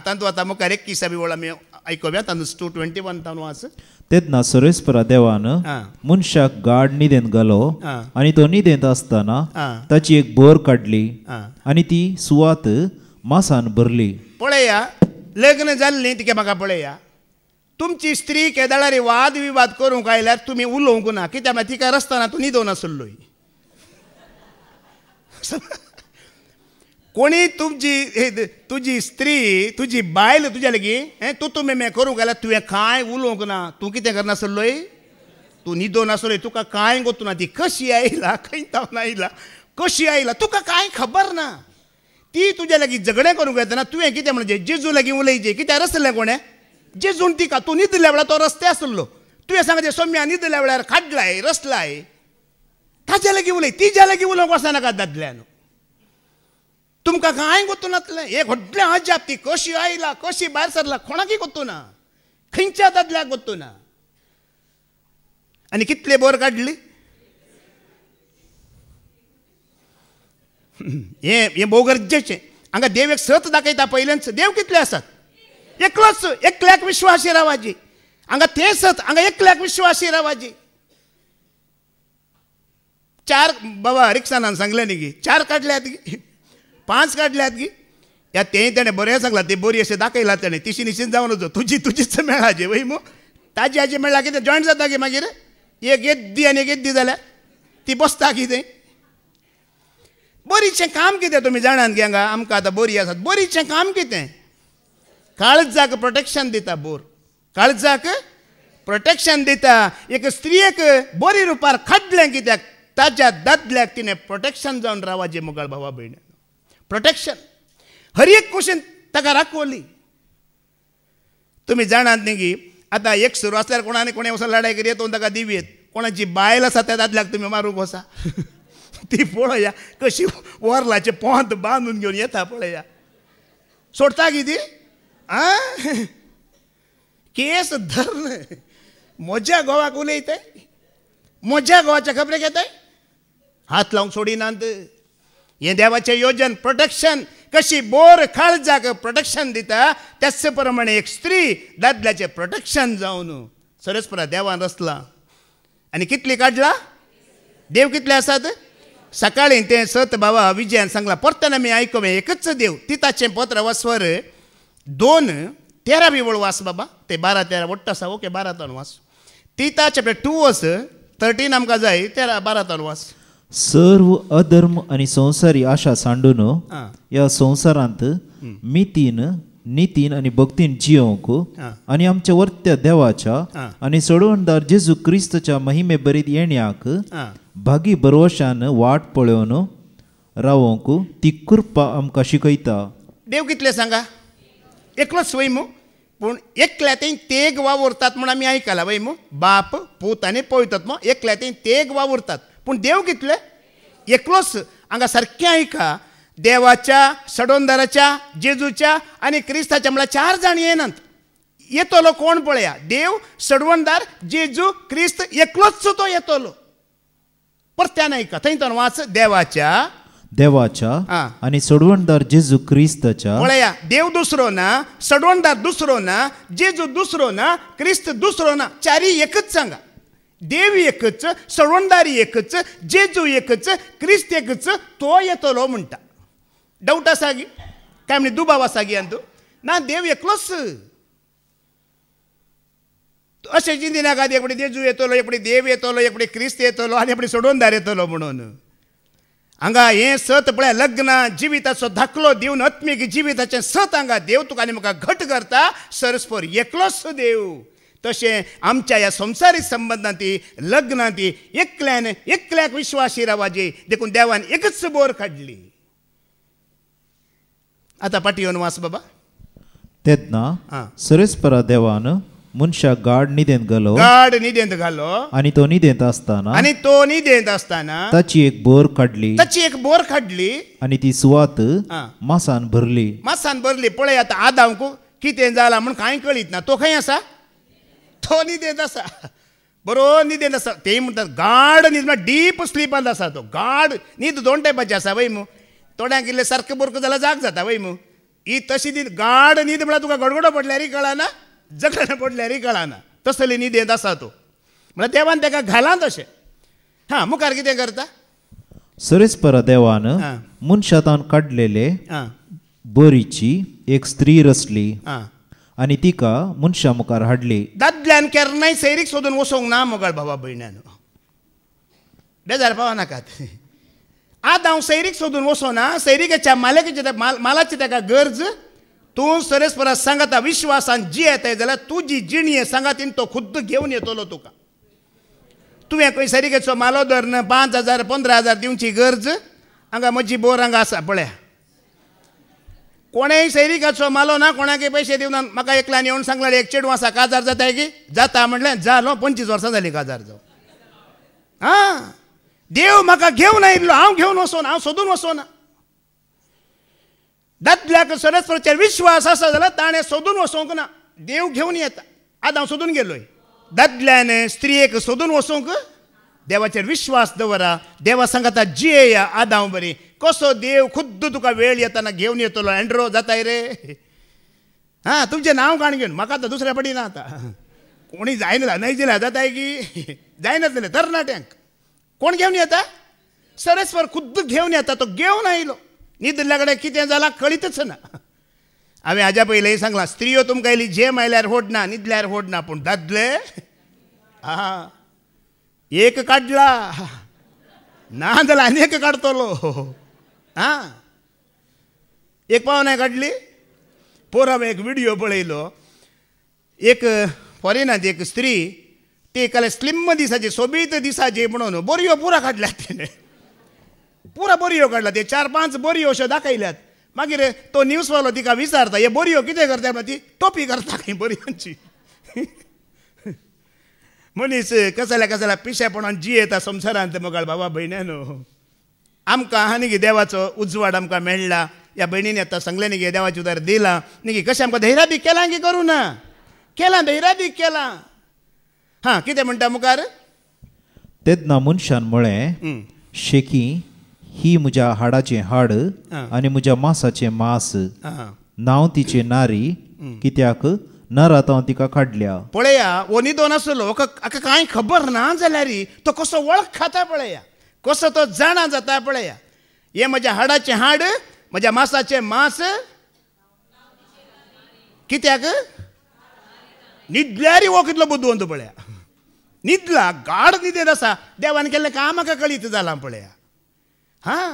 तांतू आतां मुखार 21 वळ आमी आयकोव्या. तांतू 2:21 तावन वाच. तेन्ना सरस्परा देवान मनशाक गाढ न्हिदेंत घालो, आनी तो न्हिदेंत आसतना ताची एक बोर काडली, आनी ती सुवात मासान भरली. पळया, लग्न जाल्ली तिका म्हाका पळया. तुमची स्त्री केदाळारी वाद विवाद करूंक आयल्यार तुमी उलोवंक ना. कित्याक म्हळ्यार तिका रस्ताना तूं न्हिदोन आसलोय. कोणी तुजी स्त्री, तुजी बायल तुज्या लागीं तूं मेमे करूंक आयल्यार तुवें कांय उलोवंक ना. तूं कितें करनासलोय? तूं न्हिदोन आसलोय. तुका कांय गोतू ना. ती कशी आयला, खंय तावन आयला, कशी आयला, तुका कांय खबर ना. ती तुज्या लागीं झगडें करूंक येतना तुवें कितें म्हणजे जेजू लागीं उलयचें. कित्याक रसलें कोणें? जेजून तिका. तूं न्हिदल्या वेळार तो रस्ते आसलो. तुवें सांगचें सोम्या न्हिदल्या वेळार काडलाय, रसलाय. ताच्या लागीं उलय. तिच्या लागीं उलोवंक वचनाका दादल्यान. तुमकां कांय गोतू नातलें. एक व्हडलें अजाप. ती कशी आयला, कशी भायर सरला, कोणाकय गोतू ना. खंयच्या दादल्याक गोतू ना. आनी कितले बोर काडली? हें भोव गरजेचें. हांगा देव एक सत दाखयता पयलेंच. देव कितले आसात? एकलोच. एकल्याक विश्वासी रावाजी. हांगा तें सत. हांगा एकल्याक विश्वासी रावाजी. 4 बाबा रिक्षानान सांगलें न्ही गी, 4 काडल्यात गी, 5 काडल्यात गी. या तें ताणें बरें सांगलां. ती बरी अशें दाखयला ताणें. तिशी निश्चित जावन वचो. तुजीच मेळाची वय मू. ताजी हाजी मेळ्ळा कितें जॉयंट जाता गी मागीर. एक येद्दी आनी एक येद्दी जाल्यार ती बसता कितें. बोरीचें काम कितें तुमी जाणात गे. हांगा आमकां आतां बोरी आसात. बोरीचें काम कितें? काळजाक प्रोटेक्शन दिता बोर. काळजाक प्रोटेक्शन दिता. एक स्त्रियेक बोरी रुपार काडलें कित्याक ताच्या दादल्याक तिणें प्रोटेक्शन जावन रावाचें मुगाळ भावा भयण. प्रोटेक्शन हर एक कुशीन ताका राखवली. तुमी जाणात न्ही की आतां एक सुरू आसल्यार कोणाने वचून लढाय करी येतून ताका दिवयेत. कोणाची बायल आसा त्या दादल्याक तुमी मारूंक वचा. ती पळया कशी वरलाचे पोंत बांदून घेवन येता पळया. सोडता की ती? केस धरन म्हज्या घोवाक उलयताय, म्हज्या घोवाच्या खबरेक येताय, हात लावंक सोडिनात. हें देवाचें योजन. प्रोटेक्शन कशी बोर काळजाक प्रोटेक्शन दिता, त्याच प्रमाणे एक स्त्री दादल्याचें प्रोटेक्शन जावन सरस्परा देवान रचला. आनी कितली काडला? देव कितले आसात? सकाळीं ते सत बाबा विजयान सांगला, परतन आमी आयकवे एकच देव. तिताचें पत्र वाचवर 2:13 वळ वाच बाबा. ते 12-13 वट्ट आसा. ओके 12 वाच. तिता चॅप्टर 2 वर्स 13 आमकां जाय, 13-12 वाच. सर्व अधर्म आणि संसारी आशा सांडून या संसारांत मितीन नितीन आणि भक्तीन जियोंक आणि आमच्या वर्त्या देवाच्या आणि सोडवणदार जेजू क्रिस्तच्या महिमे बरीत येण्याक भागी बरोवशान वाट पळोवन रावोंक ती कृपा आमकां शिकयता. देव कितले सांगा? एकलोच वैमू, पूण एकल्यातें तेग वावुरतात म्हूण आमी आयकलां वैमू. बाप पूत आनी पवित्रात्मा एकल्यातें तेग वावुरतात. पूण देव कितले? एकलोच. हांगा सारकें आयका, देवाच्या, सडोनदाराच्या, जेजूच्या आणि क्रिस्ताच्या म्हळ्यार 4 जाण येनात. येतलो कोण पळया? देव, सडवणदार, जेजू, क्रिस्त एकलोच तो येतलो. परत्यान आयका, थंयच्यान वाच. देवाच्या आणि सोडवणदार जेजू क्रिस्ताच्या. पळया, देव दुसरो ना, सडवणदार दुसरो ना, जेजू दुसरो ना, क्रिस्त दुसरो ना. 4 एकच सांगा. देव एकच, सडवणदारी एकच, जेजू एकच, क्रिस्त एकच, तो येतलो म्हणटा. डाऊट आसा गी? काय म्हणे दुबाव आसा गी? तू ना, देव एकलोच. अशें चिंतिनाका एपडी जेजू येतलो, एपडी देव येतलो, एपडी क्रिस्त येतलो आनी एपडी सोडवणदार येतलो म्हणून. हांगा हें सत पळय, लग्न जिविताचो धाकलो दिवन आत्मीक जिविताचें सत हांगा देव तुका आनी म्हाका घट करता. सरस्पर एकलोच देव. तशें आमच्या ह्या संवसारीक संबंधांती, लग्नांती एकल्याक विश्वासी रावाजे देखून देवान एकच बोर काडली. आतां पाटी येवन वाच बाबा. तेन्ना सरस्परा देवान मनशाक गाढ न्हिदेंत घालो आणि तो न्हिदेंत आसताना ताची एक बोर काडली आणि ती सुवात मासान भरली. पळय आतां आदामक कितें जालां म्हूण कांय कळीत ना. तो खंय आसा? तो न्हिदेंत आसा. बरो न्हिदेंत आसा. ते म्हणटात गाढ न्हीद, म्हळ्यार डीप स्लिपांत आसा तो. गाढ न्हीद 2 टायपाची आसा वय मू. थोड्यांक इल्लें सारकें बोरक जाल्यार जाग जाता वय मू. ही तशी न्हीद गाढ न्हीद म्हळ्यार तुका गडगडो पडल्यारय कळना, जगडो पडल्यारय कळना. तसली न्हिदेंत आसा तो. म्हळ्यार देवान ताका घालां तशें. मुखार कितें करता? सरस्परा देवान मनशातान काडलेले बोरीची एक स्त्री रचली आणि तिका मनशा मुखार हाडली. दादल्यान केन्नाय सैरीक सोदून वचोंक ना मोगाळ भावा भयण्यान. बेजार पावनाकात. आज हांव सैरीक सोदून वचोना. सैरीकेच्या मालाची ताका गरज. तूं सरस्परा सांगता विश्वासान जी येताय जाल्यार तुजी जिणी सांगातीन तो खुद्द घेवन येतलो तुका. तुवें खंय सैरीकेचो मालो धरन 5,000 15,000 दिवची गरज. हांगा म्हजी बोर हांगा आसा पळया. कोणेय सैरीकाचो मालो ना, कोणाकय पयशे दिवना. म्हाका एकल्यान येवन सांगलें एक चेडूं आसा, काजार जाताय की? जाता म्हणलें. जालो 25 वर्सां जालीं काजार जावन. देव म्हाका घेवन आयिल्लो, हांव घेवन वचोना, हांव सोदून वचोना. दादल्याक सरस्वतीचेर विश्वास आसा जाल्यार ताणें सोदून वचोंक ना, देव घेवन येता. आतां हांव सोदून गेलोय. दादल्यान स्त्रियेक सोदून वचोंक देवाचेर विश्वास दवरा. देवा सांगता जियेया आदां बरी. कसो देव खुद्द तुका वेळ येताना घेवन येतलो. एंड्रो जाताय रे. तुमचें नांव काण घेवन म्हाका आतां दुसऱ्या पडी ना. आतां कोणी जायना न्हय दिला जाताय की जायनासलें तरणाट्यांक कोण घेवन येता? सरस्वर खुद्द घेवन येता. तो घेवन आयलो. न्हिदल्या कडेन कितें जालां कळीतच ना. हांवें हाज्या पयलीं सांगलां, स्त्रियो तुमकां इल्ली जेम आयल्यार होडना, न्हिदल्यार होडना, पूण दादले एक काडला ना जाल्यार आनी एक काडटलो. एक पावनाय काडली. पोर हांवें एक व्हिडियो पळयलो. एक फॉरेनांत एक स्त्री, ती एकाले स्लिम दिसाची, सोबीत दिसाची म्हणून बऱ्यो पुरा काडल्यात तिणें. पुरा बऱ्यो काडला. ते 4-5 बऱ्यो अश्यो दाखयल्यात. मागीर तो न्यूजवालो तिका विचारता, हे बऱ्यो कितें करता? ती टोपी करता खंय बऱ्यांची. मनीस कसल्या पिशेपणान जियेता संवसारांत मोगाळ भावा भयण्यानो. आमकां आहा न्ही देवाचो उजवाड आमकां मेळ्ळा. ह्या भयणीन आतां सांगलें न्ही देवाची उदार दिलां न्ही. कशें आमकां धैर्यादीक केलां की करूं ना? केलां, धैर्यादीक केलां. हां कितें म्हणटा मुखार तेन्ना मनशान म्हळें, शेकी ही म्हज्या हाडाचें हाड आनी म्हज्या मांसाचें मांस. नांव तिचे नारी, कित्याक नरात हांव तिका काडल्या. पळया हो न्हिदोन आसलो, हाका कांय खबर ना जाल्यार तो कसो वळख खाता पळया, कसो तो जाणा जाता पळया. हे म्हज्या हाडाचें हाड, म्हज्या मांसाचें मांस, कित्याक न्हिदल्यार हो कितलो बुद्दवंत पळया. न्हिदला, गाढ न्हिदेत आसा, देवान केल्लें काम म्हाका कळीत जालां पळया. हां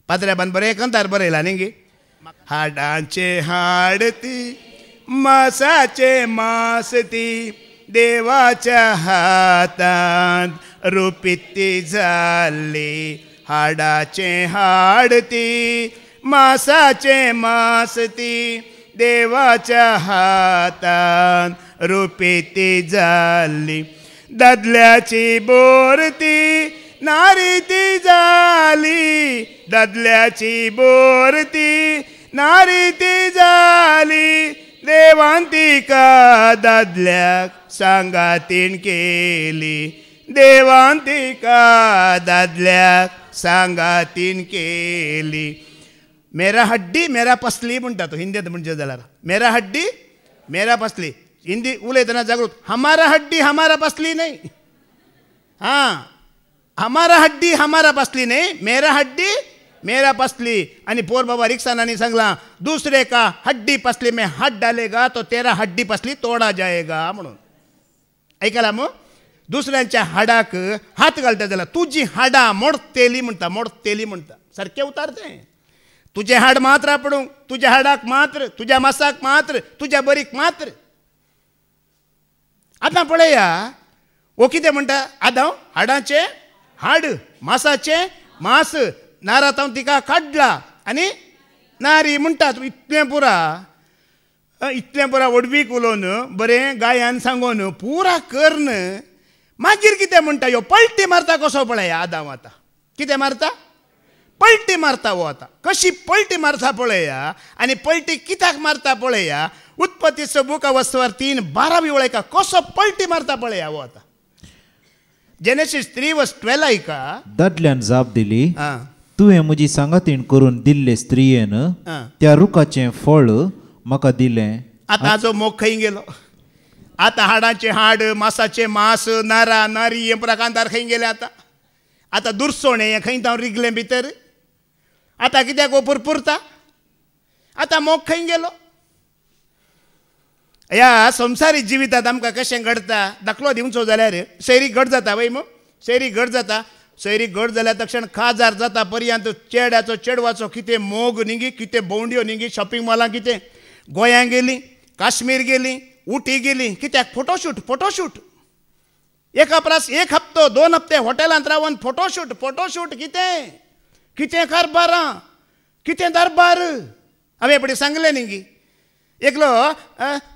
पाद्र्याबान बरें कंतार बरयला न्ही गे. हाडांचे हाड ती, मांसाचे मांस ती, देवाच्या हातांत रुपीत ती जाल्ली. हाडाचे हाड ती, मांसाचे मांस ती, देवाच्या हातांत रुपीत ती जाल्ली. दादल्याची बोर ती, नारी ती जाली. दादल्याची बोर ती, नारी ती जाली. देवान तिका दादल्याक सांगातीन केली. देवान तिका दादल्याक सांगातीन केली. मेरा हड्डी मेरा पसली म्हणटा तो हिंदीत म्हणजे जाल्यार. मेरा हड्डी मेरा पसली. हिंदी उलयतना जागृत. हमारा हड्डी हमारा पसली नाही. हां हमारा हड्डी हमारा पसली नाही, मेरा हड्डी मेरा पसली. आणि पोर बाबा रिक्सानानी सांगला, दूसरे का हड्डी पसली में हात डालेगा तो तेरा हड्डी पसली तोडा जाएगा म्हणून. ऐकला मग, दुसऱ्यांच्या हाडाक हात घालता जाल्यार तुजी हाडां मोडतेली म्हणटा, मोडतेली म्हणटा. सारकें उतारते. तुझे हाड मात्र आपणूक, तुझ्या हाडाक मात्र, तुझ्या मांसाक मात्र, तुझ्या बरीक मात्र. आतां पळया हो कितें म्हणटा, आदां हाडांचे हाड, मांसाचे मांस, नारात हांव तिका काडला आनी नारी म्हणटात. इतलें पुरा वडवीक उलोवन बरें गायान सांगून पुरा कर्ण मागीर कितें म्हणटा ह्यो पलटी मारता कसो पळया. आदां आतां कितें मारता, पलटी मारता. हो आतां कशी पलटी मारता पळया. आनी पलटी कित्याक मारता पळया. उत्पत्तीचो बूक ऑफ 3:12 वळेका कसो पलटी मारता पळया. हो आतां जेनेसीस 3:12 ऐका. दादल्यान जाप दिली, तुवें म्हजी सांगातीण करून दिल्ले स्त्रियेन त्या रुखाचें फळ म्हाका दिलें. आतां हाचो मोग खंय गेलो. आतां हाडांचे हाड, मांसाचे मांस, नारा नारी हे प्रकांतार खंय गेले. आतां दुरसोणें हें खंय जावन रिगलें भितर. आतां कित्याक हो पुरपुरता. आतां मोग खंय गेलो. ह्या संवसारीक जिवितांत आमकां कशें घडटा दाखलो दिवचो जाल्यार सैरीक घट जाता वय मग. सैरीक घट जाता. सैरीक घट जाल्यार तक्षण काजार जाता पर्यंत चेड्याचो चेडवाचो कितें मोग न्ही, कितें भोंवड्यो न्ही, शॉपिंग मॉलां कितें. गोंयां गेलीं, काश्मीर गेलीं, उटी गेलीं. कित्याक फोटोशूट. एक हप्तो 2 हप्ते हॉटेलांत रावन फोटोशूट कितें कारबारां, कितें दरबार. हांवें पळय सांगलें न्ही एकलो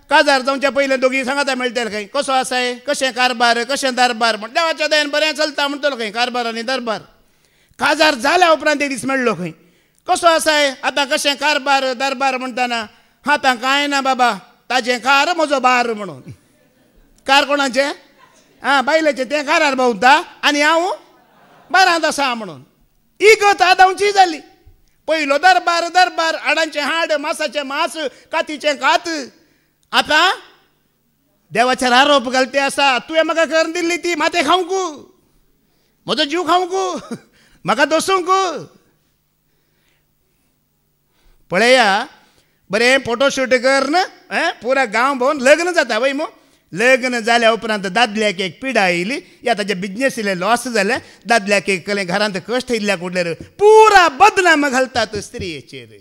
काजार जावच्या पयलें दोगी सांगाता मेळटले खंय कसो आसाय, कशें कारबार, कशें दरबार म्हण. देवाच्या दयान बरें चलता म्हणटलो खंय कारबार आनी दरबार. काजार जाल्या उपरांत एक दीस मेळ्ळो खंय कसो आसाय. आतां कशें कारबार दरबार म्हणटाना आतां कांय ना बाबा, ताजें कार म्हजो बार म्हणून. कार कोणाचें? बायलेचें. तें कारार भोंवता आनी हांव बारांत आसा म्हणून. इगत आदांची जाली. पयलो दरबार हाडांचें हाड, मांसाचें मांस, कातीचें कात. आतां देवाचेर आरोप घालते आसा. तुवें म्हाका करून दिल्ली ती माते खावंकू, म्हजो जीव खावंकू, म्हाका दोसूंक. पळया बरें फोटोशूट कर न पुरा गांव भोंवन लग्न जाता वय मग. लग्न जाल्या उपरांत दादल्याक एक पिडा येयली. या ताजे बिजनेस इल्ले लॉस जाले. दादल्याक एक घरांत कश्ट येयल्ल्या कुडलेर पुरा बदनाम घालतात स्त्रियेचेर.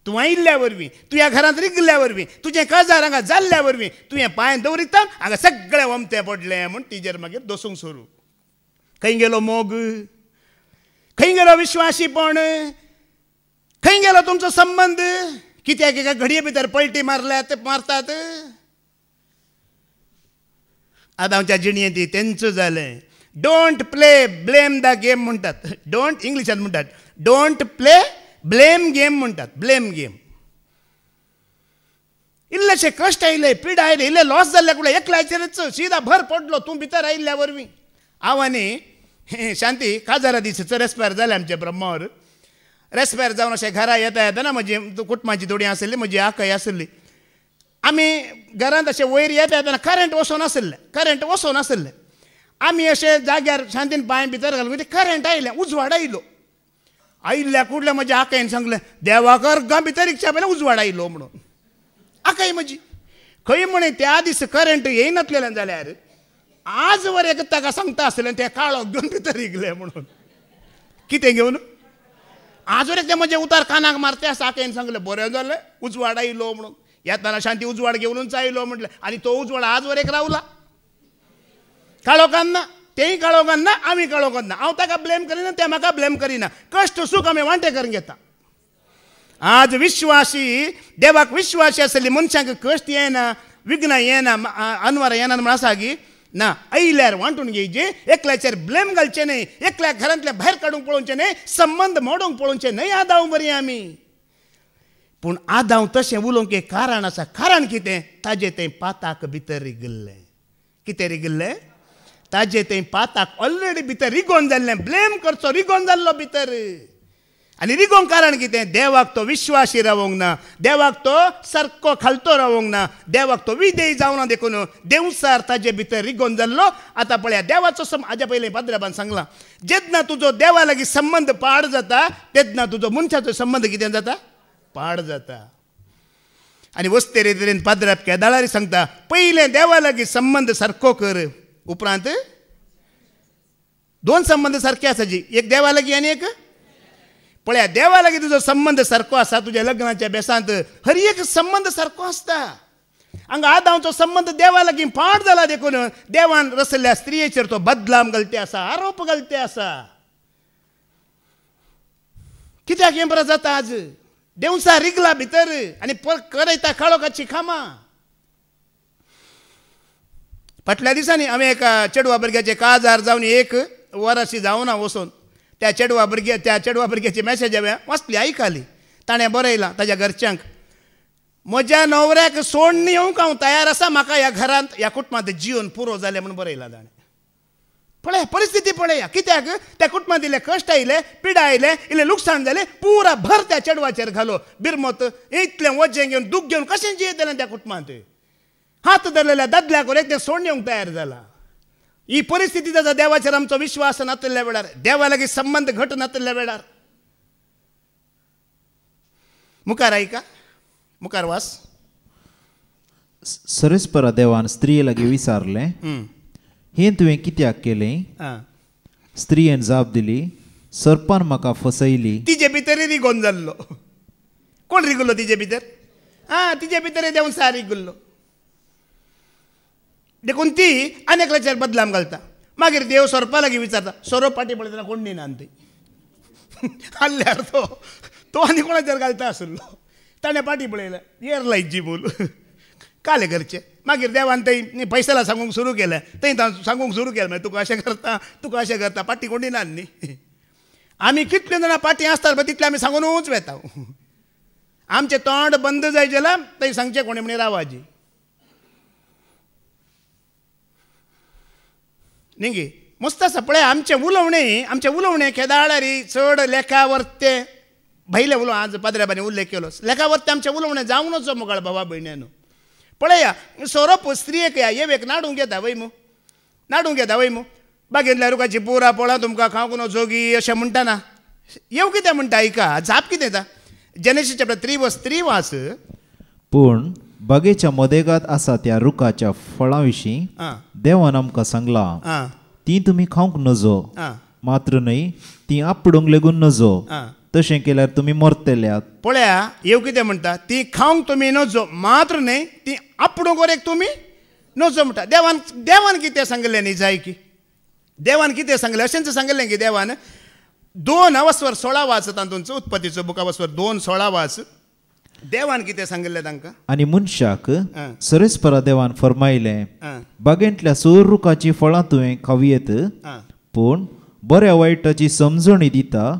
तूं आयिल्ल्या वरवीं, तुज्या घरांत रिगल्या वरवीं, तुजें काजार हांगा जाल्ल्या वरवीं तुवें पांय दवरिता हांगा सगळें वमतें पडलें म्हूण तिजेर मागीर दोसूंक सुरू. खंय गेलो मोग, खंय गेलो विश्वासीपण, खंय गेलो तुमचो संबंद. कित्याक एका घडये भितर पलटी मारतात. आतांच्या जिणयेंत तेंचो जालें. Don't play blame the game म्हणटात. डोंट इंग्लिशांत म्हणटात डोंट प्ले ब्लेम गेम म्हणटात. Blame game. इल्लेशे कश्ट आयले पीड आयले इल्ले लॉस जाल्ले कुठे एकल्याचेरच सीधा भर पडलो तूं भितर आयिल्ल्या वरवीं हांव आनी शांती काजारा दिसाचो रेस्पायर जालें आमच्या ब्रह्मावर रेस्पायर जावन अशें घरा येता येता ना म्हजी कुटुंबाची थोडी आसली म्हजी आकय आसली आमी घरांत अशें वयर येता येताना करंट वचोन नासलें आमी अशें जाग्यार शांतीन पांय भितर घालून ते करंट आयलें उजवाड आयलो आयिल्ल्या कुडल्या म्हज्या आकयन सांगलें देवाकर गा भितर इच्छा पयलें उजवाड आयलो म्हणून आकय म्हजी खंय म्हणे त्या दीस करंट येयनासलें जाल्यार आज वर एक ताका सांगता आसलें ते काळोख घेवन भितर इगले म्हणून कितें घेवन आज वर ते म्हजे उतार कानाक मारते आसा आकयन सांगलें बरें जालें उजवाड आयलो म्हणून येताना शांती उजवाड घेवनूच आयलो म्हटलें आनी तो उजवाड आज वर एक रावला काळोखान ना तेय काळोखान ना आमी काळोखान ना हांव ताका ब्लेम करिना ते म्हाका ब्लेम करिना कश्ट सूख आमी वांटे करून घेता आज विश्वासी देवाक विश्वासी आसली मनशांक कश्ट येना विघ्न येना अनवर येना म्हण आसा की ना आयल्यार वांटून घेवचे एकल्याचेर ब्लेम घालचे न्हय एकल्या घरांतले भायर काडूंक पळोवचे न्हय संबंध मोडूंक पळोवचे न्हय आदाव बरी आमी पूण आदाव तशें उलोवंक एक कारण आसा कारण कितें ताजें तें पाताक भितर रिगल्लें कितें रिगल्लें ताजें तें पाताक ऑलरेडी भितर रिगोन जाल्लें ब्लेम करचो रिगोन जाल्लो भितर आनी रिगोंक कारण कितें देवाक तो विश्वासी रावोंक ना देवाक तो सारको खालतो रावोंक ना देवाक तो विधेय जावना देखून देवसार ताजे भितर रिगोन जाल्लो आतां पळया देवाचो हाज्या पयलीं पाद्राबान सांगलां जेन्ना तुजो देवा लागीं संबंध पाड जाता तेन्ना तुजो मनशाचो संबंध कितें जाता पाड जाता आनी वस्ते तरेन पाद्राब केदाळारी सांगता पयलें देवा लागीं संबंध सारको कर उपरांत दोन संबंध सारके आसा जी एक देवा लागीं आनी एक पळया देवा लागीं तुजो संबंध सारको आसा तुज्या लग्नाच्या बेसांत हर एक संबंध सारको आसता हांगा आदांचो संबंध देवा लागीं पाड जाला देखून देवान रचल्या स्त्रियेचेर तो बदलाम घालते आसा आरोप घालते आसा कित्याक हें बरें जाता आज देवसा रिगला भितर आनी करयता काळोखाची खामां फाटल्या दिसांनी हांवें एका चेडवा भुरग्याचे काजार जावन एक वराशी जावना वचोन त्या चेडवा भुरग्याची मॅसेज हांवें वाचली आयकली ताणें बरयलां ताज्या घरच्यांक म्हज्या न्हवऱ्याक सोडून येवंक हांव तयार आसा म्हाका ह्या घरांत ह्या कुटुंबांत जिवन पुरो जालें म्हणून बरयलां ताणें पळय परिस्थिती पळया कित्याक त्या कुटुंबांत इल्ले कश्ट आयले पिडा आयले इल्लें लुकसाण जालें पुरा भर त्या चेडवाचेर घालो बिरमत इतलें वजें घेवन दूख घेवन कशें जियेतलें त्या कुटुंबांत हात धरलेल्या दादल्याक एक तें सोडून येवंक तयार जाला ही परिस्थिती जाता देवाचेर आमचो विश्वास नासलेल्या वेळार देवा लागीं संबंध घट नासलेल्या वेळार मुखार आयका मुखार वास सरेस्परा देवान स्त्रिये लागीं विचारलें हें तुवें कित्याक केलें स्त्रियेन जाप दिली सर्पान म्हाका फसयली तिजे भितर रिगोन जाल्लो कोण रिगुल्लो तिजे भितर तिजे भितर देवन सार रिगुल्लो देखून ती अनेकल्याचेर बदलाम घालता मागीर देव सोरपा लागीं विचारता सोरोप फाटी पळयतना कोण दिना ती हाल्ल्यार तो आनी कोणाचेर घालता आसलो ताणें फाटी पळयलें येर लायची बोल काले करचे मागीर देवान थंय पैसाला सांगूंक सुरू केलें थंय सांगूंक सुरू केलें मागीर तुका अशें करता फाटी कोण दिनात न्ही आमी कितले जाणां फाटी आसतात पळय तितले आमी सांगूनच वेता आमचें तोंड बंद जाय जाल्यार थंय सांगचें कोणें म्हणे रावाजी न्ही गे मस्त आसा पळय आमचें उलोवणें केदाळारी चड लेखा वर्ते भायले उलोव आज पाद्राबानी उल्लेख केलो लेखा वर्ते आमचें उलोवणें जावनच मुगाळ भावा भयण्यानो पळया सोरोप स्त्रियेक येवेक नाडूंक येता वय मू बागेंतल्या रुखाची पुरा पळा तुमकां खावंक नो जोगी अशें म्हणटा ना येव कितें म्हणटा आयका जाप कितें येता जेनेसीस चॅप्टर 3 वास पूण बागेच्या मदेगात आसा त्या रुखाच्या फळां विशीं देवान आमकां सांगलां ती तुमी खावंक नजो मात्र न्हय ती आपडूंक लेगून नजो तशें केल्यार तुमी मरतल्यात पळया येव कितें म्हणटा ती खावंक तुमी नजो मात्र न्हय ती आपडूंक वरेक तुमी नजो म्हणटा देवान कितें सांगलें न्ही जाय की देवान कितें सांगलें अशेंच सांगलें की देवान 2:16 वाच तातूंत उत्पत्तीचो बुकावसवर 2:16 वाच देवान कितें सांगलें तांकां आनी मनशाक सरेस्परा देवान फरमायलें बागेंतल्या सगळ्या रुखाची फळां तुवें खावयेत पूण बऱ्या वायटाची समजणी दिता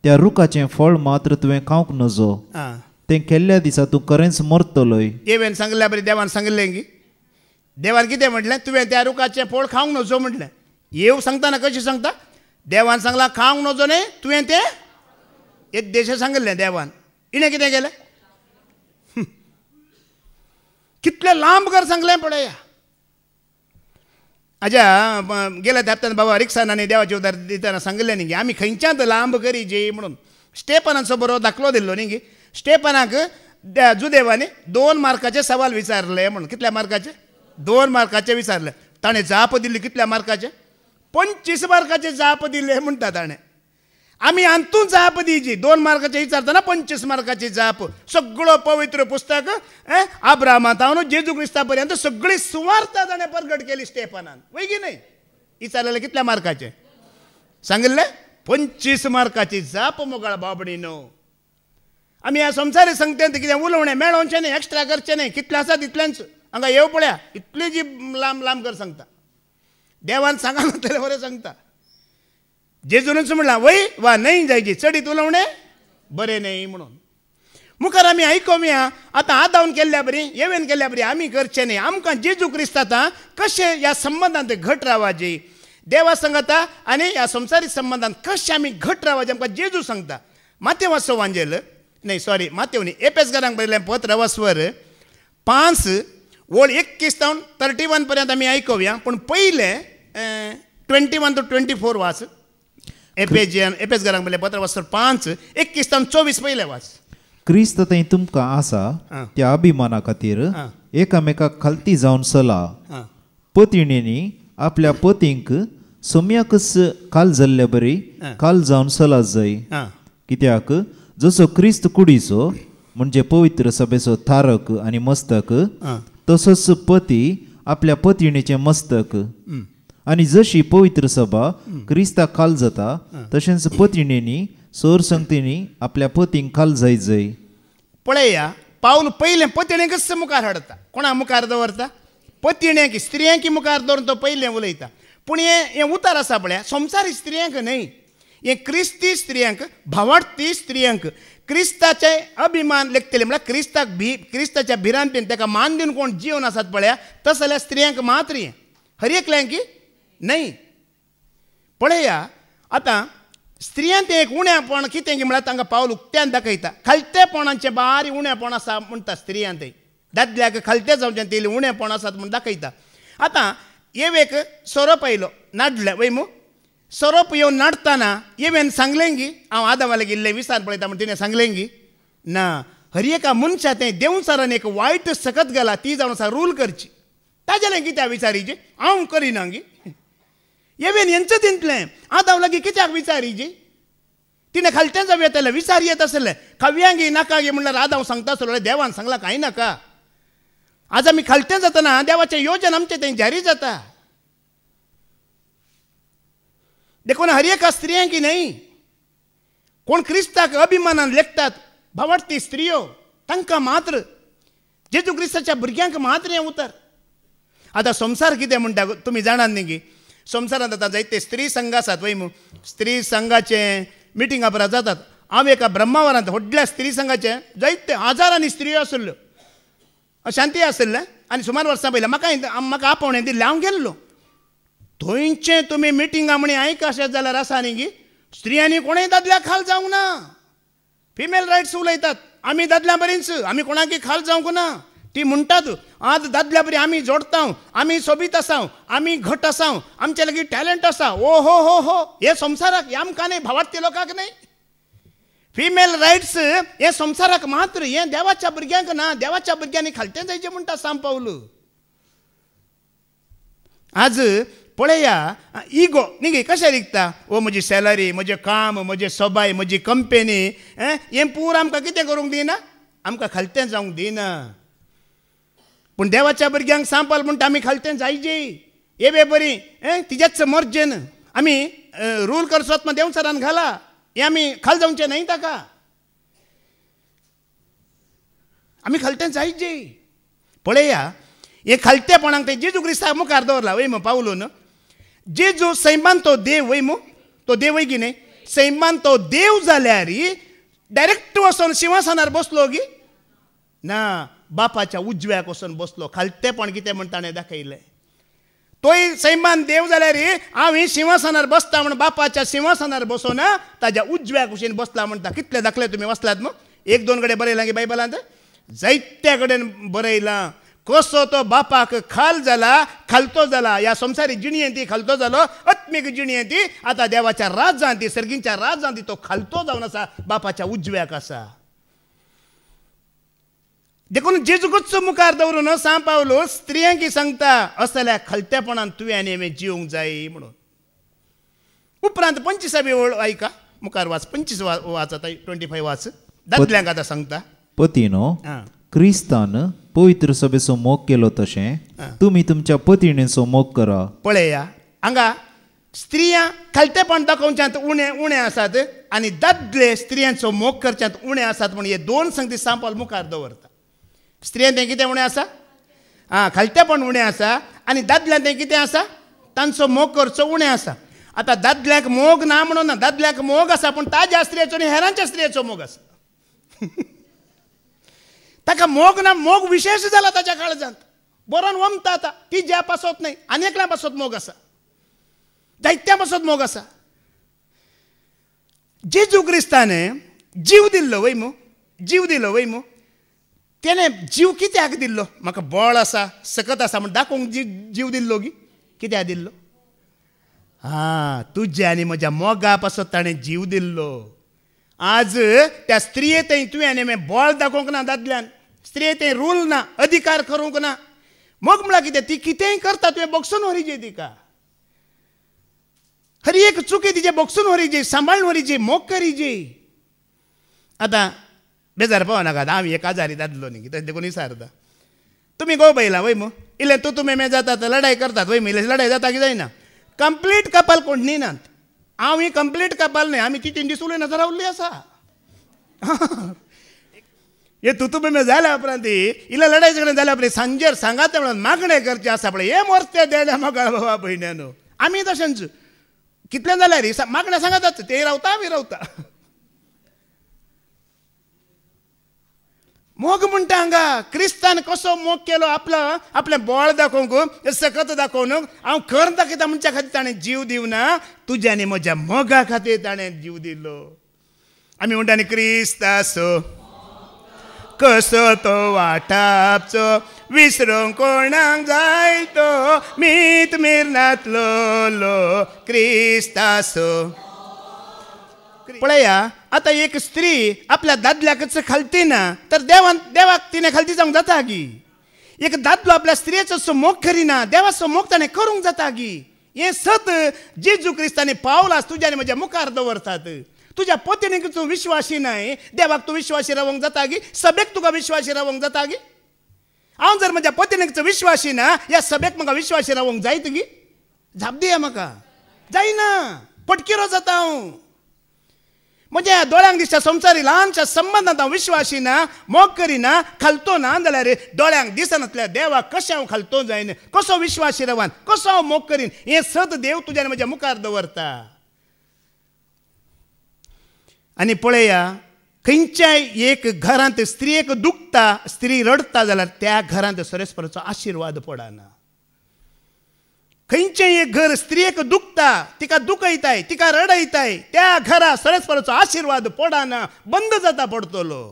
त्या रुखाचें फळ मात्र तुवें खावंक नजो तें केल्ल्या दिसा तूं खरेंच मरतलोय. येवेन सांगल्या बरी देवान सांगलें की देवान कितें म्हटलें तुवें त्या रुखाचें फळ खावंक नजो म्हटलें. येव सांगतना कशें सांगता देवान सांगलां खावंक नजो न्हय तुवें तें एक देशा सांगलें देवान. इणें कितें केलें कितलें लांब कर सांगलें पळया. हाज्या गेल्या त्या हप्त्यान बाबा रिक्सान आनी देवाचें उदार दितना सांगलें न्ही गे आमी खंयच्याच लांब करी जे म्हणून. स्टेफनाचो बरो दाखलो दिल्लो न्ही गे. स्टेफनाक जुदेवानी 2 मार्काचे सवाल विचारले म्हणून. कितल्या मार्काचे 2 मार्काचे विचारले. ताणें जाप दिल्ली कितल्या मार्काचे 25 मार्काचे जाप दिले म्हणटा ताणें. आमी हातून जाप दिवची 2 मार्काचे विचारतना 25 मार्काची जाप. सगळो पवित्र पुस्तक अब्राहमातावन जेजू क्रिस्ता पर्यंत सगळी सुवार्ता ताणें प्रगट केली स्टेफनान. वय की नाही. विचारलेले कितल्या मार्काचे सांगले 25 मार्काची जाप मोगाळ बाबडीनो. आमी ह्या संवसारी संगतेंत कितें उलोवणें मेळोवचें न्ही एक्स्ट्रा करचें न्ही. कितलें आसा तितलेंच हांगा येव पळया. इतली जी लांब लांब कर सांगता देवान सांगा नासलें बरें सांगता. जेजूनच म्हणलां वय वा न्हय जायची चडीत उलोवणें बरें न्हय म्हणून. मुखार आमी आयकोवया आतां आदावन केल्ल्या बरी येवेन केल्ल्या बरी आमी करचें न्ही. आमकां जेजू क्रिस्तांत कशें ह्या संबंदांत घट रावचे देवा सांगता आनी ह्या संवसारीक संबंधांत कशें आमी घट रावचे आमकां जेजू सांगता. मातेव वाचो वांजेल न्हय सॉरी मातेव न्ही एपेसकारांक बरयलें पत्र वस्वर 5 वोळ 21 ते 31 पर्यंत आमी आयकोवया. पूण पयलें 21 to 24 वाच. एपेसकारांक बरयलें पत्र वस्वर 5 21 ते 24 पयलें वाच. क्रिस्त थंय तुमकां आसा त्या अभिमाना खातीर एकामेकाक खालती जावन चला. पत्नींनी आपल्या पतींक सम्याकच काल जाल्ल्या बरी काल जावन चला जाय. कित्याक जसो क्रिस्त कुडीचो म्हणजे पवित्र सभेचो थारक आनी मस्तक तसोच पती आपल्या पत्नीचें मस्तक. आनी जशी पवित्र सभा क्रिस्ताक काल जाता तशेंच पत्नींनी सोर संगतींनी आपल्या पतींक काल जाय. पळया पावल पयलें पत्नीकच मुखार हाडटा. कोणा मुखार दवरता पत्नीक स्त्रियांक मुखार दवरून तो पयलें उलयता. पूण हें उतार आसा पळया संवसारीक स्त्रियांक न्हय. हे क्रिस्ती स्त्रियांक भावार्थी स्त्रियांक क्रिस्ताचे अभिमान लेखतले म्हळ्यार क्रिस्ताच्या भिरांतेन ताका मान दिवन कोण जीवन आसात पळया तस जाल्यार स्त्रियांक मात्र हें हर एकल्यांक न्हय. पळया आतां स्त्रियांत एक उणेंपण कितें म्हळ्यार तांकां पावल उक्त्यान दाखयता. खालतेपणाचें बारी उणेंपण आसा म्हणटा स्त्रियांत. दादल्याक खालते जावचें तेले उणेंपण आसात म्हूण दाखयता. आतां येवेक सोरोप आयलो नाडले वय मू. सोरोप येवन नाडटाना येवेन सांगलें गी हांव आदामाला गेल्लें विचार पळयता म्हण तिणें सांगलें गी ना हर एका मनशा तें देंवचारान एक वायट सकत घाला ती जावन आसा रूल करची. ताजेलें कित्याक विचारीचें हांव करिना गी. येवेन हेंच तिंतलें आदाम लागीं कित्याक विचारीची. तिणें खालतें जाव येतालें विचार येत आसलें खाव्यांक नाका गे म्हणल्यार आदाम सांगता आसलो देवान सांगलां कांय नाका. आज आमी खालतें जातना देवाचें योजन आमचें थंय जारी जाता. देखून हर एका स्त्रियांक न्हय कोण क्रिस्ताक अभिमानान लेखतात भावार्थी स्त्रियो तांकां मात्र जेजू क्रिस्ताच्या भुरग्यांक मात्र हें उतर. आतां संवसार कितें म्हणटा तुमी जाणात न्ही गी. संवसारांत आतां जायते स्त्री संघ आसात वय मू. स्त्री संघाचें मिटिंगा बरा जातात. हांव एका ब्रह्मावरांत व्हडल्या स्त्री संघाचे जायते हजारांनी स्त्रियो आसल्यो शांती आसले आनी सुमार वर्सां पयलीं म्हाका आपोवणें दिल्लें हांव गेल्लो. थंयचें तुमी मिटिंगा म्हणी आयकाशें जाल्यार आसा न्ही गी स्त्रियांनी कोणूय दादल्याक खाल जावंक ना. फिमेल रायट्स उलयतात आमी दादल्यां बरींच आमी कोणाकय खाल जावंक ना. ती म्हणटात आज दादल्या बरी आमी जोडता आमी सोबीत आसा आमी घट आसा आमचे लागीं टॅलंट आसा. ओ हो हो हो हे संवसाराक आमकां न्हय भावार्थी लोकांक न्हय. फिमेल रायट्स हे संवसाराक मात्र हें देवाच्या भुरग्यांक ना. देवाच्या भुरग्यांनी खालतें जायचें म्हणटा सांग पावल. आज पळया इगो न्ही कशें लिखता ओ म्हजी सॅलरी म्हजें काम म्हजें सबाय म्हजी कंपनी हें पूर आमकां कितें करूंक दिना आमकां खालतें जावंक दिना. पूण देवाच्या भुरग्यांक सांपल म्हणटा आमी खालतें जायची येवे बरी तिजेच मर्जेन आमी रूल करचो आत्मा देंवचारान घाला. हें आमी खाल जावचें न्हय ताका आमी खालतें जायची. पळया हे खालतेपणाक ते जेजू क्रिस्ताक मुखार दवरला वय मू पावलून. जेजू सैमान तो देव वय मू तो देव वय की न्हय. सैमान तो देव जाल्यार डायरेक्ट वचून सिंहासनार बसलो गी ना बापाच्या उजव्याक वचून बसलो. खालतेपण कितें म्हण ताणें दाखयलें. तोय सैमान देव जाल्यार हांव ही सिंहासनार बसता म्हण बापाच्या सिंहासनार बसोन ताज्या उजव्या कुशीन बसला म्हणटा. कितले दाखले तुमी वाचलात न्हू. 1-2 कडेन बरयलां की बायबलांत, जायत्या कडेन बरयलां. कसो तो बापाक खाल जाला, खालतो जाला. ह्या संवसारी जिणयेंत ती खालतो जालो, आत्मीक जिणयेंत ती आतां देवाच्या राज्यांत ती सर्गींच्या राज्यांत ती तो खालतो जावन आसा, बापाच्या उजव्याक आसा. देखून जेजूकच मुखार दवरून सांग पावलो स्त्रियांक सांगता असल्या खालतेपणान तुवें आनी हांवें जिवंक जाय म्हणून. उपरांत 25वी ओळ आयका, मुखार वाच. 25 वाच आतां 25 वाच. दादल्यांक आतां सांगता. पतीनो, क्रिस्तान पवित्र सभेचो मोग केलो तशें तुमी तुमच्या पत्नीचो मोग करा. पळया हांगा स्त्रियां खालतेपण दाखोवच्यांत उणे आसात आनी दादले स्त्रियांचो मोग करच्यांत उणे आसात म्हण हे 2 संगती सांग पावलो मुखार दवरता. स्त्रियांत तें कितें उणें आसा? खालतेपण उणें आसा आनी दादल्यांत तें कितें आसा? तांचो मोग करचो उणें आसा. आतां दादल्याक मोग ना म्हणून ना, दादल्याक मोग आसा पूण ताज्या स्त्रियेचो आनी हेरांच्या स्त्रियेचो मोग आसा. ताका मोग ना, मोग विशेश जाला ताच्या काळजांत. बरोवन वमता आतां ती ज्या पासत न्हय, आनेकल्या पासत मोग आसा, जायत्या पासत मोग आसा. जेजू क्रिस्तान जीव दिल्लो वय मू, जीव दिलो वय मू. तेणें जीव कित्याक दिल्लो? म्हाका बळ आसा, सकत आसा म्हण दाखोवंक जीव दिल्लो गी. कित्याक दिल्लो? तुज्या आनी म्हज्या मोगा पासत ताणें जीव दिल्लो. आज त्या स्त्रिये थंय तुवें आनी हांवें बळ दाखोवंक ना. दादल्यान स्त्रिये थंय रूल ना, अधिकार करूंक ना. मोग म्हळ्यार कितें? ती कितेंय करता तुवें बोगसून व्हरीजे तिका. हर एक चुकी तिचे बोगसून व्हरीजे, सांबाळून व्हरीजे, मोग करीजे. आतां बेजार पावनाका, हांव एक आजारी दादलो न्ही, कितें देखून विचारता. तुमी गो पयला वय मू, इल्लें तुमी मे जातात, लढाई करतात वय मू, इल्लें लढाई जाता की जायना. कंप्लीट कपाल कोण न्हिनात. हांव ही कंप्लीट कपाल न्हय, आमी ती 3 दीस उलयना रावल्ली आसा. हे तुमी जाल्या उपरांत इल्लें लढाई झगडे जाल्या उपरांत सांजेर सांगात म्हणून मागणें करचें आसा पळय, हे मोरते देड्या मोगाळ बाबा भयण्यानो. आमी तशेंच कितलें जाल्यार मागणें सांगातात, ते रावता आमी रावता. मोग म्हणटा हांगा क्रिस्तान कसो मोग केलो. आपलें बळ दाखोवंक, सकत दाखोवन हांव खर दाखयता म्हणच्या खातीर ताणें जीव दिवना, तुज्या आनी म्हज्या मोगा खातीर ताणें जीव दिलो. आमी म्हणटा न्ही क्रिस्तासो कसो तो वाटापचो, विसरूंक कोणाक जाय तो मीत मिरनातलो क्रिस्तासो. पळया आतां एक स्त्री आपल्या दादल्याकच खालती ना तर देवाक तिणें खालती जावंक जाता गी. एक दादलो आपल्या स्त्रियेचो मोग करिना, देवाचो मोग ताणें करूंक जाता गी. हें सत जेजू क्रिस्तानी पावलास तुज्या आनी म्हज्या मुखार दवरतात. तुज्या पत्नीक तूं विश्वासी नाय, देवाक तूं विश्वासी रावंक जाता गी, सभेक तुका विश्वासी रावंक जाता गी. हांव जर म्हज्या पत्नीक विश्वासी ना, ह्या सभेक म्हाका विश्वासी रावंक जायत गी? झाप दिया म्हाका, जायना, पटकिरो जाता हांव. म्हज्या दोळ्यांक दिसता संवसारी ल्हानशा संबंदांत हांव विश्वासी ना, मोग करिना, खालतो ना जाल्यार दोळ्यांक दिसनातल्या देवाक कशें हांव खालतो जायन, कसो विश्वासी रावान, कसो हांव मोग करीन, हें सत देव तुज्या आनी म्हज्या मुखार दवरता. आनी पळया खंयच्याय एक घरांत स्त्रियेक दुखता, स्त्री रडता जाल्यार त्या घरांत सरस्वराचो आशिर्वाद पडना. खंयचेंय एक घर स्त्रियेक दुखता, तिका दुखयताय, तिका रडयताय, त्या घरा सरस्वराचो आशिर्वाद पडना, बंद जाता पडतलो.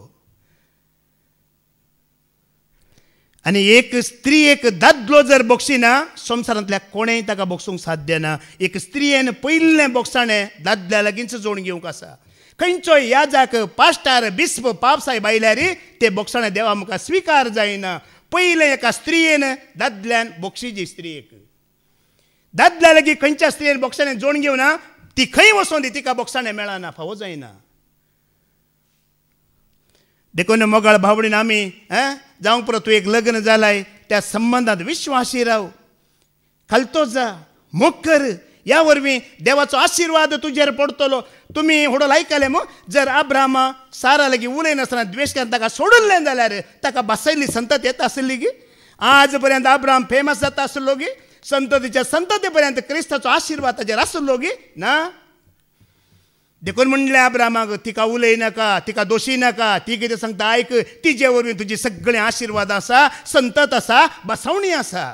आनी एक स्त्री एक दादलो जर बोगशिना, संवसारांतल्या कोणेय ताका बोगसूंक साध्य ना. एक स्त्रियेन पयलें बोगसाणें दादल्या लागींच जोड घेवंक आसा. खंयचोय याजक, पास्टार, बिस्प, पापसाहेब आयल्यार ते बोगसाणें देवा मुखार स्विकार जायना. पयलें एका स्त्रियेन दादल्यान बोगशिची स्त्रियेक. दादल्या लागीं खंयच्या स्त्रियेन बोगसाणें जोड घेवना, ती खंय वचोन दी तिका बोगसाणें मेळना, फावो जायना. देखून मोगाळ भावडीन आमी जावंक पुरो तूं एक लग्न जालाय, त्या संबंदांत विश्वासी राव, खालतो जा, मोग कर. ह्या वरवीं देवाचो आशिर्वाद तुजेर पडटलो. तुमी होडो आयकलें मू, जर अब्राहमा सारा लागीं उलयनासतना द्वेश करून ताका सोडून जाल्यार ताका बासयल्ली संतती येता आसली गी. आज पर्यंत अब्राहम फेमस जाता आसलो गी, संततीच्या संतती पर्यंत क्रिस्ताचो आशिर्वाद ताजेर आसलो गी ना. देखून म्हणलें अब्रामाक तिका उलयनाका, तिका दोशी नाका, ती कितें सांगता आयक, तिजे वरवीं तुजी सगळें आशिर्वाद आसा, संतत आसा, बसवणी आसा.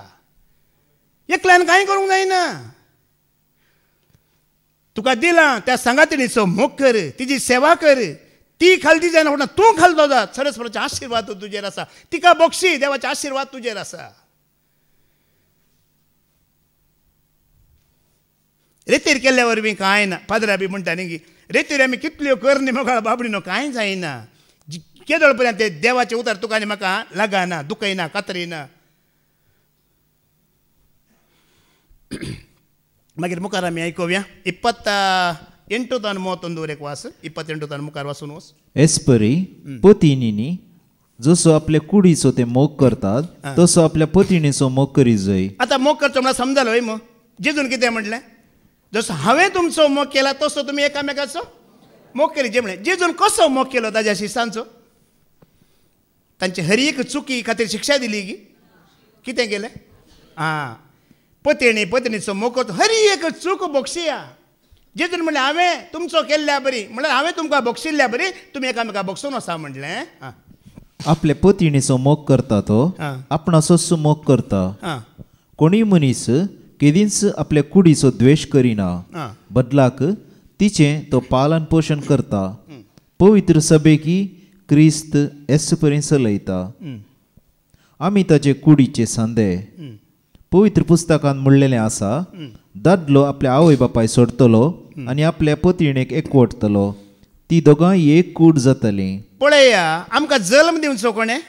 एकल्यान कांय करूंक जायना. तुका दिलां त्या सांगातिणीचो मोग कर, तिची सेवा कर. ती खालती जायना म्हणून तूं खालतो जा. सरस्वताचे आशिर्वाद तुजेर आसा. तिका बक्षी, देवाचे आशिर्वाद तुजेर आसा. रेतीर केल्ल्या वरवीं कांय ना. पाद्रा बी म्हणटा न्ही की रेतीर आमी कितल्यो कर न्ही मोगाळ बाबडीनो कांय जायना. केदळ पर्यंत ते देवाचे उतार तुका आनी म्हाका लागना, दुखयना, कातरिना. मागीर मुखार आमी आयकुया 28 वास. 28 मुखार वाचून वच. एस्परी पत्नींनी जसो आपल्या कुडीचो ते मोग करतात तसो आपल्या पत्नीचो मोग करी जाय. आतां मोग करचो म्हळ्यार समजलो हय. मग जेजून कितें म्हटलें, जसो हांवें तुमचो मोग केला तसो तुमी एकामेकाचो मोग करी. जे म्हळें जेजून कसो मोग केलो ताज्या शिसांचो. तांचे हर एक चुकी खातीर शिक्षा दिली की कितें केलें. पत्नी पत्नीचो मोग करता, हर एक चूक बक्षिया. जेजून म्हणलें हांवें तुमचो केल्ल्या बरी, म्हळ्यार हांवें तुमकां बक्षिल्ल्या बरी, तुमी एकामेकाक बक्षून वचा म्हणलें. आपल्या पत्नीचो मोग करता तो आपणाचो मोग करता. कोणी मनीस केदींच आपल्या कुडीचो द्वेष करिना, बदलाक तिचें तो पालन पोषण करता. पवित्र सभेकी क्रिस्त एसपर्यंत चलयता. आमी ताचे कुडीचे सांदे. पवित्र पुस्तकांत म्हणलेलें आसा, दादलो आपल्या आवय बापाय सोडतलो आनी आपल्या पत्नीक एकवटतलो, ती दोगांय एक कूड जातलीं. पळया, आमकां जल्म दिवचो कोणें?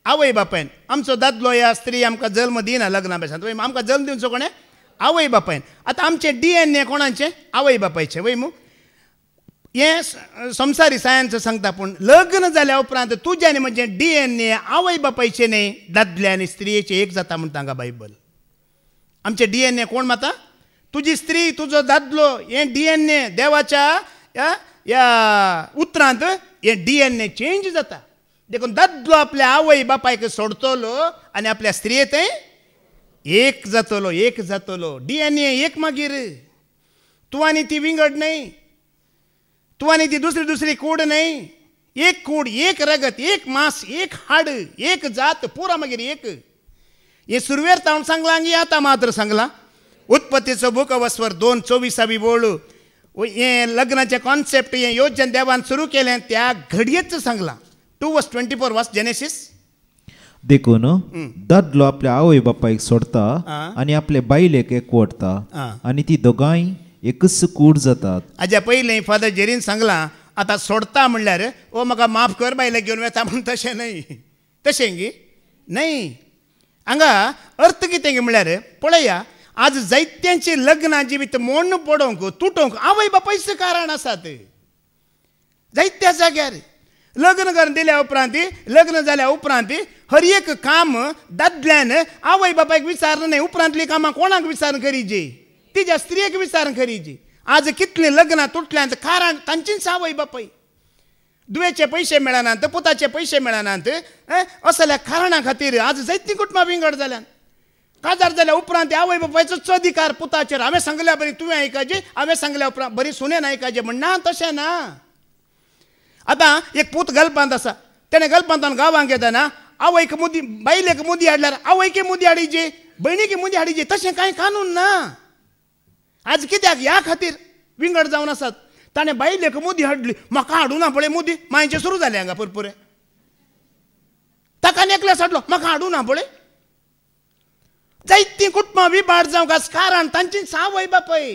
आवय बापायन. आमचो दादलो या स्त्री आमकां जल्म दिना लग्ना बेसांत. वय आमकां जल्म दिवचो कोणें? आवय बापायन. आतां आमचें DNA कोणाचें? आवय बापायचें. वय मू हें संवसारी सायन्स सांगता, पूण लग्न जाल्या उपरांत तुजें आनी म्हजें DNA आवय बापायचें न्ही, दादल्या आनी स्त्रियेचें एक जाता म्हण तांगा बायबल. आमचे DNA कोण माता? तुजी स्त्री, तुजो दादलो. हें DNA देवाच्या ह्या उतरांत हें DNA चेंज जाता. देखून दादलो आपल्या आवय बापायक सोडतलो आनी आपल्या स्त्रिये थंय एक जातलो, एक जातलो. DNA एक मागीर. तूं आनी ती विंगड न्हय, तूं आनी ती दुसरी कूड न्हय. एक कूड, एक रगत, एक मांस, एक हाड, एक जात, पुरा मागीर एक. हे सुरवेर तावन सांगलां की आतां मात्र सांगलां. उत्पत्तीचो बूक ऑफ वर्स 2:24 बोळू हें लग्नाचें कॉन्सेप्ट हें योजन देवान सुरू केलें त्या घडयेच सांगलां. 2:24 वाच जेनेसीस. देखून दादलो आपल्या आवय बापायक सोडता आनी आपल्या बायलेक एकवटता आनी ती दोगांय एकच कूड जातात. हाज्या पयलीं फादर जेरीन सांगलां, आतां सोडता म्हणल्यार ओ म्हाका माफ कर बायलेक घेवन वता म्हूण तशें न्हय. तशें गी न्हय. हांगा अर्थ कितें गे म्हळ्यार पळया, आज जायत्यांची लग्नां जिवीत मोडून पडोवंक तुटोवंक आवय बापायचें कारण आसात. जायत्या जाग्यार लग्न करून दिल्या उपरांत, लग्न जाल्या उपरांत हर एक काम दादल्यान आवय बापायक विचारना न्हय. उपरांतली कामां कोणाक विचारून करीची? तिच्या स्त्रियेक विचारून करीची. आज कितलीं लग्नां तुटल्यांत कारण तांचीच आवय बापाय. दुयेचे पयशे मेळनात, पुताचे पयशे मेळनात, असल्या कारणां खातीर आज जायतीं कुटुंबां विंगड जाल्यात. काजार जाल्या उपरांत आवय बापायचोच अधिकार पुताचेर. हांवें सांगल्या बरी तुवें आयकाचें, हांवें सांगल्या उपरांत बरी सुनेन आयकाचें म्हण ना. तशें ना. आतां एक पूत गलपांत आसा, तेणें गलपांतान गांवांक येताना आवयक मुदी, बायलेक मुदी हाडल्यार आवयके मुदी हाडिची, भयणीक मुदी हाडिची, तशें कांय कानून ना. आज कित्याक ह्या खातीर विंगड जावन आसात. ताणें बायलेक मुदी हाडली, म्हाका हाडूं ना पळय मुदी. मायेचें सुरू जालें हांगा पुरपुरे. ताका नेकलेस हाडलो, म्हाका हाडूं ना पळय. जायतीं कुटुंबां विबाड जावंक आज कारण तांचीच आवय बापाय.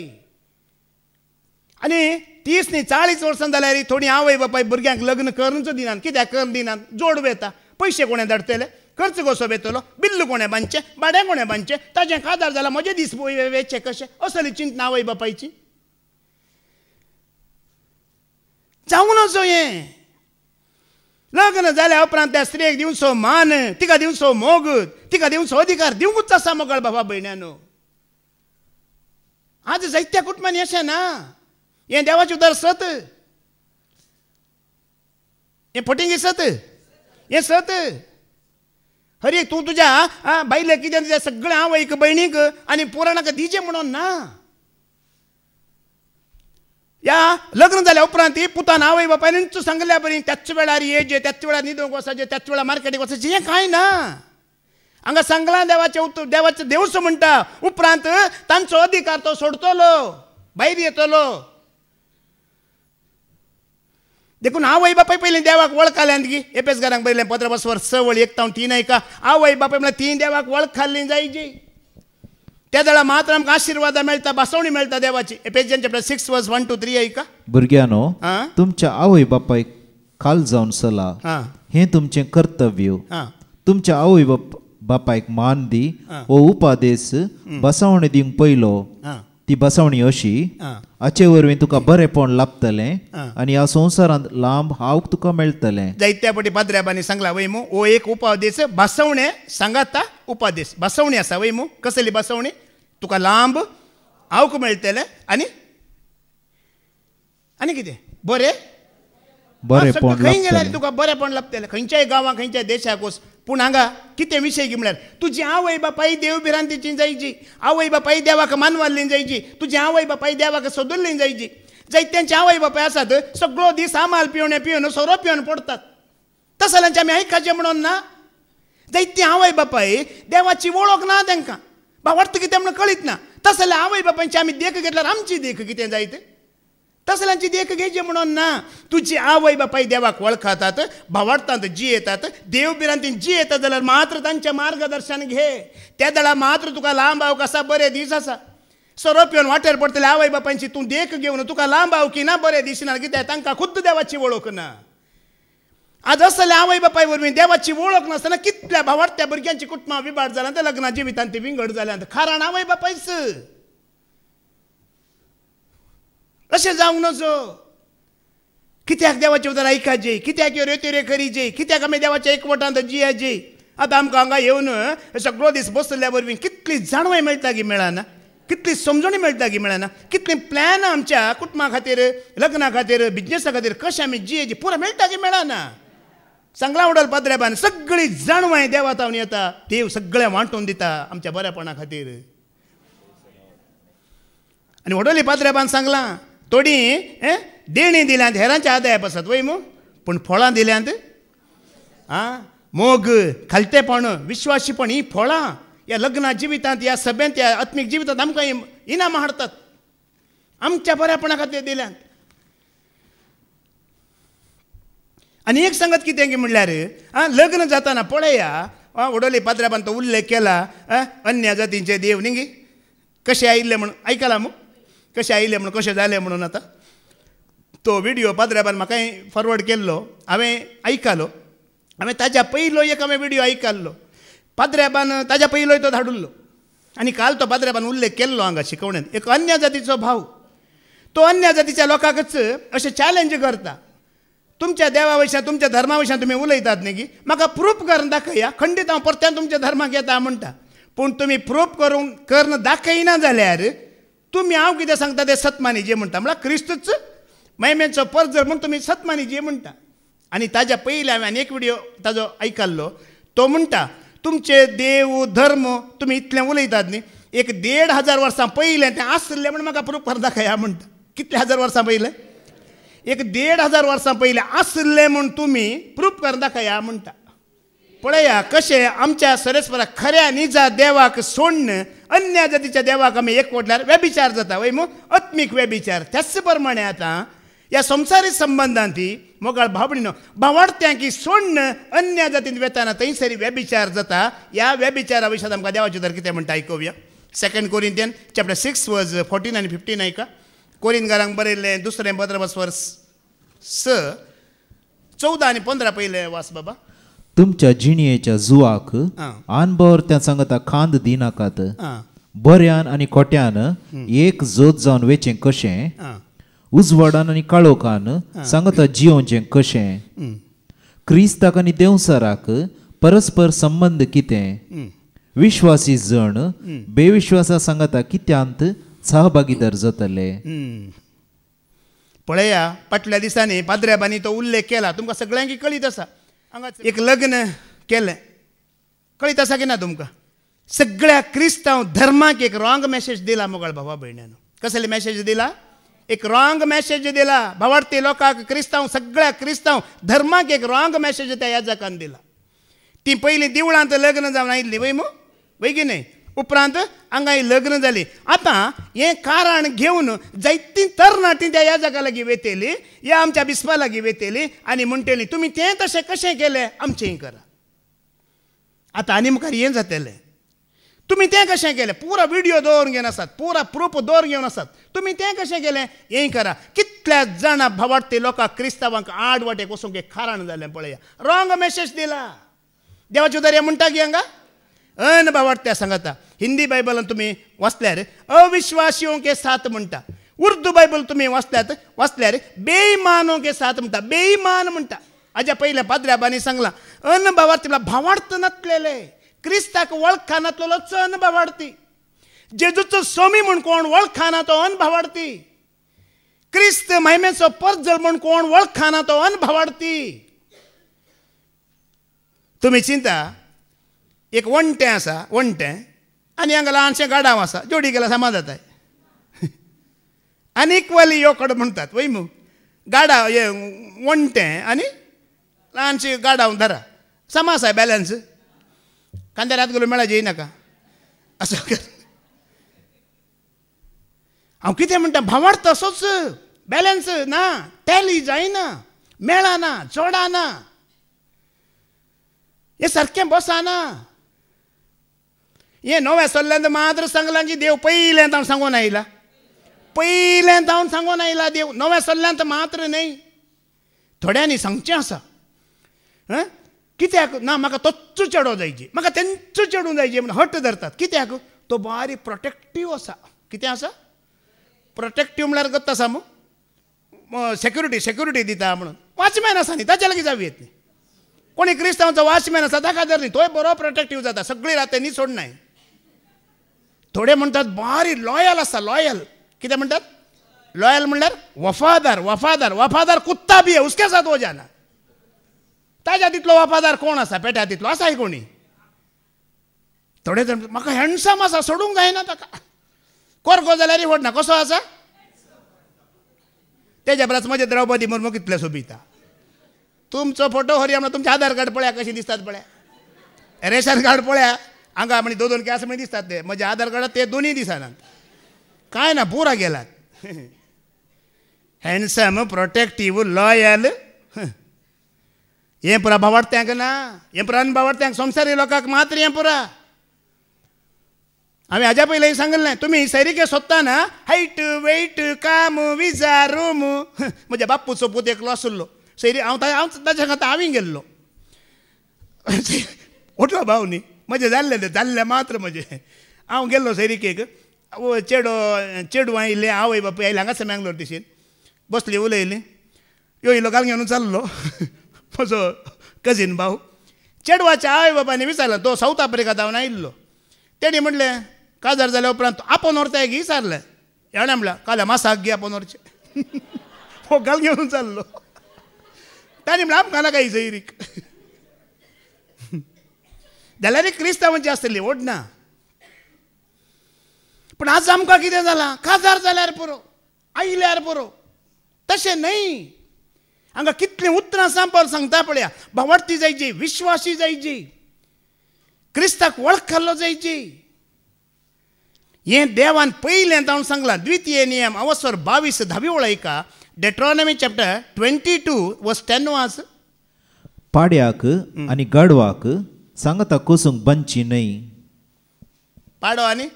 आनी 30 न्ही 40 वर्सां जाल्यार थोडीं आवय बापाय भुरग्यांक लग्न करूंच दिनात. कित्याक करून दिनात? जोड वेता. पयशे कोणें धाडटले? खर्च कसो वेतलो? बिल्ल कोणें बांदचें? भाडें कोणें बांदचें? ताजें काजार जाल्यार म्हजे दीस वेचे कशें? असली चिंतना आवय बापायची जावं नजो. हें लग्न जाल्या उपरांत त्या स्त्रियेक दिवचो मान, तिका दिवचो मोग, तिका दिवचो अधिकार दिवंकूच आसा मोगळ बाबा भयण्यानो. आज जायत्या कुटुंबांनी अशें ना. हें देवाचें उदार सत, हें फटिंगी सत, हें सत. हर एक तूं तुज्या बायलेक कितें तुज्या सगळ्या आवयक भयणीक आनी पुराणाक दिचें म्हणून ना. या लग्न जाल्या उपरांत पुतान आवय बापायन सांगल्या बरी त्याच वेळार येजे त्याच वेळार न्हिदूंक वचचे त्याच वेळार मार्केटीक वचचे हें कांय ना. हांगा सांगलां देवाचें देवच म्हणटा उपरांत तांचो अधिकार तो सोडतलो भायर येतलो. देखून आवय बापाय पयलीं देवाक वळखाल्यांत गी एपेसकारांक बरयलें 15:6-1 ऐका. आवय बापाय म्हळ्यार ती देवाक वळखाल्लीं जायची. त्या वेळा मात्र आमकां आशिर्वाद मेळटा बसवणी मेळटा देवाची. एफेसियन चॅप्टर 6:1-3 ऐका. भुरग्यानो तुमच्या आवय बापायक खाल जावन चला हें तुमचें कर्तव्य. तुमच्या आवय बापायक मान दी हो उपादेश बसवणी दिवंक पयलो. ती बसवणी अशी हाचे वरवीं तुका बरेपण लाभतलें आनी ह्या संवसारांत लांब हावक तुका मेळटलें. जायत्या फावटी पाद्र्याबांनी सांगला वय मू हो एक उपादेश बसवणे सांगाता उपादेश बसवणी आसा वय मू. कसली बसवणी तुका लांब हावक मेळटलें आनी आनी कितें बरें खंय गेल्यार तुका बरेपण लाभतलें. खंयच्याय गांवांत खंयच्याय देशाक वच. पूण हांगा कितें विशय गी म्हळ्यार तुजी आवय बापाय देव भिरांतीची जायची. आवय बापाय देवाक मानवाल्ली जायची. तुजी आवय बापाय देवाक सोदुल्ली जायची. जायत्यांचे आवय बापाय आसात सगळो दीस आमाल पिवन सोरो पिवन पडटात. तसल्यांचे आमी आयकाचें म्हणून ना. जायतीं आवय बापाय देवाची वळख ना तांकां भावार्थ कितें म्हणून कळीत ना. तसल्या आवय बापायची आमी देख घेतल्यार आमची देख कितें जायत तसल्यांची देख घेवची म्हणून ना. तुजी आवय बापाय देवाक वळखातात भावार्थांत जियेतात देव बिरांतीन जियेतात जाल्यार मात्र तांचें मार्गदर्शन घे. त्या दळा मात्र तुका लांब हावक आसा बरे दीस आसा. सोरो पिवन वाटेर पडटले आवय बापायची तूं देख घेवन तुका लांब हावकी ना बरे दिसना कित्याक तांकां खुद्द देवाची वळख ना. आज असले आवय बापाय वरवीं देवाची वळख नासतना कितल्या भावार्थ्या भुरग्यांची कुटुंबां विभाट जाल्यां ते लग्ना जिवितांत ती विंगड जाल्यात. कारण आवय बापायच अशें जावंक नजो. कित्याक देवाचे उतर आयकाचे कित्याक ह्यो रेत्यो करीचे कित्याक आमी देवाच्या एकवटांत जियाचे. आतां आमकां हांगा येवन सगळो दीस बसल्या वरवीं कितली जाणवाय मेळटा गी मेळना. कितली समजणी मेळटा गी मेळना. कितली प्लॅन आमच्या कुटुंबा खातीर लग्ना खातीर बिजनेसा खातीर कशें आमी जियेची पुरो मेळटा गी मेळना. सांगला उडल पाद्र्याबान सगळी जाणवाय देवा तावन येता. देव सगळें वांटून दिता आमच्या बऱ्यापणा खातीर. आनी वडोली पाद्र्याबान सांगलां थोडी देणी दिल्यांत हेरांच्या आदायाप आसात वय मू पूण फळां दिल्यांत मोग खालतेपण विश्वासीपण ही फळां ह्या लग्ना जिवितांत ह्या सभेंत ह्या आत्मीक जिवितांत आमकां इनामां हाडटात आमच्या बऱ्यापणा खातीर दिल्यांत. आनी एक सांगत कितें गे म्हणल्यार लग्न जाताना पळया वडोली पाद्र्याबान तो उल्लेख केला अन्य जातींचे देव न्ही गे कशें आयिल्ले म्हणून आयकलां मू कशें आयिल्ले म्हणून कशें जालें म्हणून. आतां तो विडियो पाद्र्याबान म्हाकाय फॉरवर्ड केल्लो हांवें आयकलो. हांवें ताज्या पयलो एक हांवें विडियो आयकल्लो पाद्र्याबान ताज्या पयलोय तो धाडुल्लो. आनी काल तो पाद्र्याबान उल्लेख केल्लो हांगा शिकवणेंत. एक अन्य जातीचो भाव तो अन्य जातीच्या लोकांकच अशें चॅलेंज करता. तुमच्या देवा विशयां तुमच्या धर्मा विशयां तुमी उलयतात न्ही की म्हाका प्रूफ करून दाखया खंडीत हांव परत्यान तुमच्या धर्माक येता म्हणटा. पूण तुमी प्रूफ करून दाखयना जाल्यार तुमी हांव कितें सांगता तें सतमानी जे म्हणटा म्हळ्यार क्रिस्तूच महिमेचो परजर म्हूण तुमी सतमानी जे म्हणटा. आनी ताज्या पयलीं हांवें एक विडियो ताजो आयकल्लो. तो म्हणटा तुमचे देव धर्म तुमी इतलें उलयतात न्ही 1,500 वर्सां पयलें तें आसलें म्हण म्हाका प्रूफ करून दाखया म्हणटा. कितले हजार वर्सां पयलें 1,500 वर्सां पयलें आसलें म्हूण तुमी प्रूफ करून दाखया म्हणटा. पळया कशें आमच्या सरेस्पराक खऱ्या निजा देवाक सोडन अन्य जातीच्या देवाक आमी एकवटल्यार व्यभिचार जाता वय मू आत्मीक व्यभिचार. त्याच प्रमाणे आतां ह्या संवसारीक संबंधांती मोगाळ भावणीनो भावार्थ्यांकी सोडन अन्य जातींत वेताना थंयसरी व्यभिचार जाता. ह्या व्यभिचारा विशयांत आमकां देवाचे तर कितें म्हणटा आयकुया. 2 कोरिंथियन चॅप्टर 6:14 आनी 15 ऐका. कोरिंथकारांक बरयल्लें 2 पत्र 14 आनी 15 पयले वास बाबा. तुमच्या जिणयेच्या जुवाक आनबर त्या सांगता खांद दिनाकात. बऱ्यान आनी खोट्यान एक जोत जावन वेचें कशें उजवाडान आनी काळोखान सांगता जियोवचें कशें. क्रिस्ताक आनी देवसाराक परस्पर संबंध कितें. विश्वासी जण बेविश्वासा सांगता कित्यांत सहभागीदार जातले. पळया फाटल्या दिसांनी पाद्र्याबांनी तो उल्लेख केला. तुमकां सगळ्यांक कळीत आसा. एक लग्न केलें कळीत आसा की ना तुमकां. सगळ्या क्रिस्तांव धर्माक एक रॉंग मॅसेज दिला मोगाळ भावा भयण्यानो. कसले मॅसेज दिला एक रॉंग मेसेज दिला भावार्थी लोकांक क्रिस्तांव सगळ्या क्रिस्तांव धर्माक एक रॉंग मेसेज त्या याजकान दिला. ती पयलीं देवळांत लग्न जावन आयिल्ली वय मो वय की न्ही, उपरांत हांगा लग्न जाली. आतां हें कारण घेवन जायतीं तरणाटीं त्या याजका लागीं वेतेली, या आमच्या बिस्वा लागीं वेतेली आनी म्हणटली तुमी तें तशें कशें केलें आमचेंय करा. आतां आनी मुखार हें जातलें, तुमी तें कशें केलें, पुरो व्हिडियो दवरून घेवन आसात, पुरा प्रूफ दवरून घेवन आसात, तुमी तें कशें केलें हें करा. कितल्या जाणां भावार्थी लोकांक क्रिस्तांवांक आडवाटेक वचूंक एक कारण जालें पळया. रॉंग मेसेज दिला. देवाची उदारी म्हणटा की हांगा भावार्थ्या सांगता. हिंदी बायबलान तुमी वाचल्यार अविश्वासियों के साथ म्हणटा, उर्दू बायबल तुमी वाचल्यार बेईमानों के साथ म्हणटा, बेईमान म्हणटा. हाज्या पयल्या पाद्र्याबांनी सांगलां भावार्थी भावार्थ नासलेले, क्रिस्ताक वळखा नासलेलो चन भावार्थी, जेजूचो स्वामी म्हूण कोण वळखा ना तो भावार्थी, क्रिस्त महिमेचो परजळ म्हूण कोण वळखा ना तो भावार्थी. तुमी चिंता एक वणटें आसा, वणटें आनी हांगा ल्हानशें गाडाव आसा, जोडी गेल्यार समाज जाताय. आनी इक्वली योकड म्हणटात वय मू, गाडाव हे वणटें आनी ल्हानशें गाडाव धरा, समाज आहे बॅलन्स. कांद्यार हात घालून मेळा जेयनाका असो कर. हांव कितें म्हणटा, भावार्थ असोच, बॅलन्स ना, टॅली जायना, मेळना, जोडाना, हे सारकें बसना. हे नव्या सल्ल्यांत मात्र सांगलां की देव पयल्यांत हांव सांगून आयला, पयल्यांत हांव सांगून आयला देव, नव्या सल्ल्यांत मात्र न्हय, थोड्यांनी सांगचें आसा. कित्याक ना, म्हाका तोच चेडो जायची, म्हाका तेंचो चेडूं जायची म्हण हट्ट धरतात. कित्याक तो बारी प्रोटेक्टीव आसा. कितें आसा प्रोटेक्टीव म्हळ्यार गत आसा मू, सेक्युरिटी दिता म्हणून. वॉचमॅन आसा न्ही ताच्या लागीं जावी येत न्ही. कोणी क्रिस्तांवाचो वॉचमॅन आसा ताका धर न्ही, तोय बरो प्रोटेक्टीव जाता, सगळीं रात न्ही सोडनाय. थोडे म्हणटात बारी लॉयल आसा, लॉयल. कितें म्हणटात लॉयल म्हणल्यार वफादार, वफादार, वफादार कुत्ता बी है उसके साथ हो जाना. ताज्या तितलो वफादार कोण आसा, पेट्या तितलो आसाय कोणी. थोडे जण म्हाका हँडसम आसा, सोडूंक जायना ताका, कोरगो जाल्यार व्हडना, कसो आसा तेज्या परस म्हजे द्रौपदी मुर्मू कितले सोबिता. तुमचो फोटो हरया म्हणून तुमचे आधार कार्ड पळया कशी दिसतात पळया, रेशन कार्ड पळया, हांगा म्हणजे दोन केस म्हण दिसतात ते, म्हजे आधार कार्डात ते दोनूय दिसनात, काय ना पुरा गेलात. हँडसम, प्रोटेक्टीव, लॉयल, हें पुरा भावार्थ्यांक ना, हें पुरा अनभावार्थ्यांक, संवसारी लोकांक मात्र हें पुरा. हांवें हाज्या पयलीं सांगलें, तुमी सैरीके सोदता ना, हायट, वेट, काम, विजा, रूम. म्हज्या बापूचो पूत एकलो आसलो सैरी, हांव ताच्या खातीर हांवें गेल्लो. उठलो भाव न्ही, म्हजें जाल्लें मात्र म्हजें. हांव गेल्लो सैरीकेक, चेडू आयिल्लें, आवय बापूय आयले हांगासर मँगलोर दिशेन, बसली उलयली, येयलो गाल घेवन चल्लो म्हजो कझीन भाऊ. चेडवाच्या आवय बापायनी विचारलें, तो साऊथ आफ्रिका जावन आयिल्लो. तेणी म्हणलें काजार जाल्या उपरांत आपोवन व्हरताय की विचारलें. हेणें म्हणलें काल्या मासाक गे आपोवन व्हरचें. हो गाल घेवन चल्लो. ताणी म्हणलें आमकां नाका ही सैरीक. जाल्यार क्रिस्तांवांची आसतली ओडना. पूण आज आमकां कितें जालां, काजार जाल्यार पुरो, आयल्यार पुरो, तशें न्हय. हांगा कितलीं उतरां सांगता पळया. भावार्थी जायची, विश्वासी जायची, क्रिस्ताक वळखलो जायची. हें देवान पयलें हांव सांगलां. द्वितीय नियम अवस्वर 22 10 वळयका. डेट्रॉनॉमी चॅप्टर 22 वर्स 10 वाच. पाड्याक आनी गाडवाक सांगता कोसूंक बांदची न्हय. पाडो आनी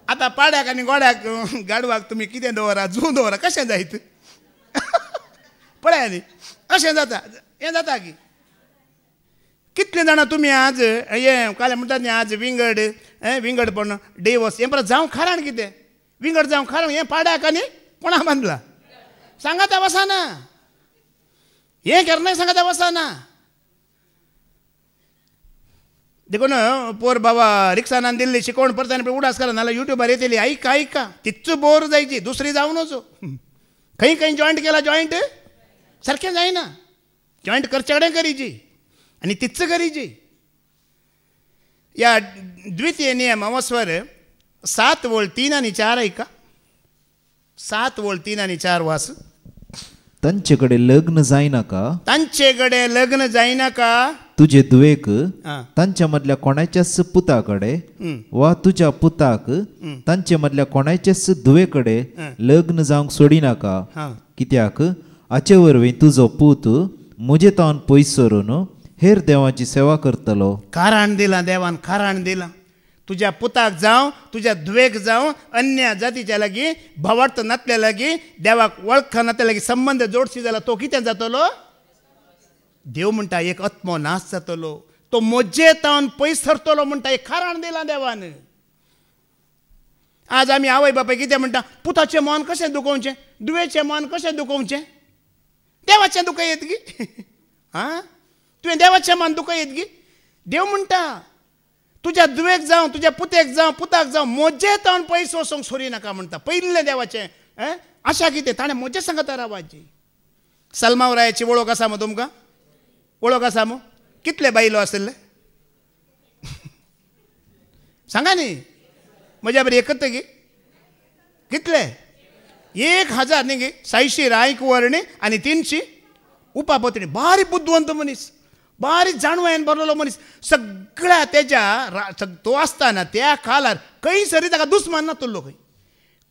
आतां पाड्याक आनी गोड्याक गाडवाक तुमी कितें दवरा, जू दवरा, कशें जायत पळया न्ही, अशें जाता. हें जाता की कितले जाणां तुमी आज हें काले म्हणटात न्ही आज विंगडपण, डिवोर्स, हें परत जावं कारण कितें, विंगड जावं कारण हें पाड्याक आनी कोणा बांदला सांगाता वसाना. हें केन्नाय सांगाता वसाना. देखून पोर बाबा रिक्षान दिल्ली शिकोवण परत आनी उडास करा नाल्यार युट्यूबार येतली. ऐका तिच्च बोर जायची, दुसरी जावन वचो. खंय जॉयंट केला, जॉयंट सारकें जायना. जॉयंट करचे कडेन करीची आनी तिच्च करीची. या द्वितीय नियम अवस्वर 7 3 आणि 4 ऐका. 7 वळ 3 आणि 4 वास. तांचे कडेन लग्न जायनाका, तांचे कडेन लग्न जायनाका, तुझे दुवेक हा. तांच्या मदल्या कोणाच्याच पुता कडेन वा तुझ्या पुताक तांचे मदल्या कोणाच्याच दुवे कडेन लग्न जावंक सोडिनाका. हा. कित्याक हाचे वरवीं तुजो पूत म्हजे तावन पयस सरून हेर देवाची सेवा करतलो. कारण दिला देवान, कारण दिला. तुझ्या पुताक जावं, तुझ्या धुवेक जावं, अन्य जातीच्या लागी भवार्थ नातल्या लागी देवाक वळख नातल्या लागी संबंध जोडशी जाला तो कितें जातलो? देव म्हणटा एक आत्मो नाश जातलो, तो मोजे तावन पयस सरतलो म्हणटा एक कारण दिला देवान. आज आमी आवय बापाय कितें म्हणटा? पुताचें मन कशें दुखोवचें, दुवेचें मन कशें दुखोवचें? देवाचें दुखयत गी. हां, तुवें देवाचें मन दुखयत गी. देव म्हणटा तुझ्या दुवेक जावं, तुझ्या पुतेक जावं, पुताक जावं, मोजे तावन पयस वचोंक सोरी नाका म्हणटा. पयले देवाचें आशा कितें? ताणें मोजे सांगता रावाची. सलमावरायाची वळख आसा मग तुमकां? वळख आसा मग? कितले बायलो आसले सांगा न्ही. म्हज्या बरी एकच गी. कितले? 1000 न्ही गे. 600 रायक वर्णी आणि 300 उपापत्नी. भारी बुद्धवंत मनीस, भारी जाणवायन बरलो मनीस. सगळ्या तेज्या तो आसतना त्या काळार खंय सरी ताका दुस्मान नातलो.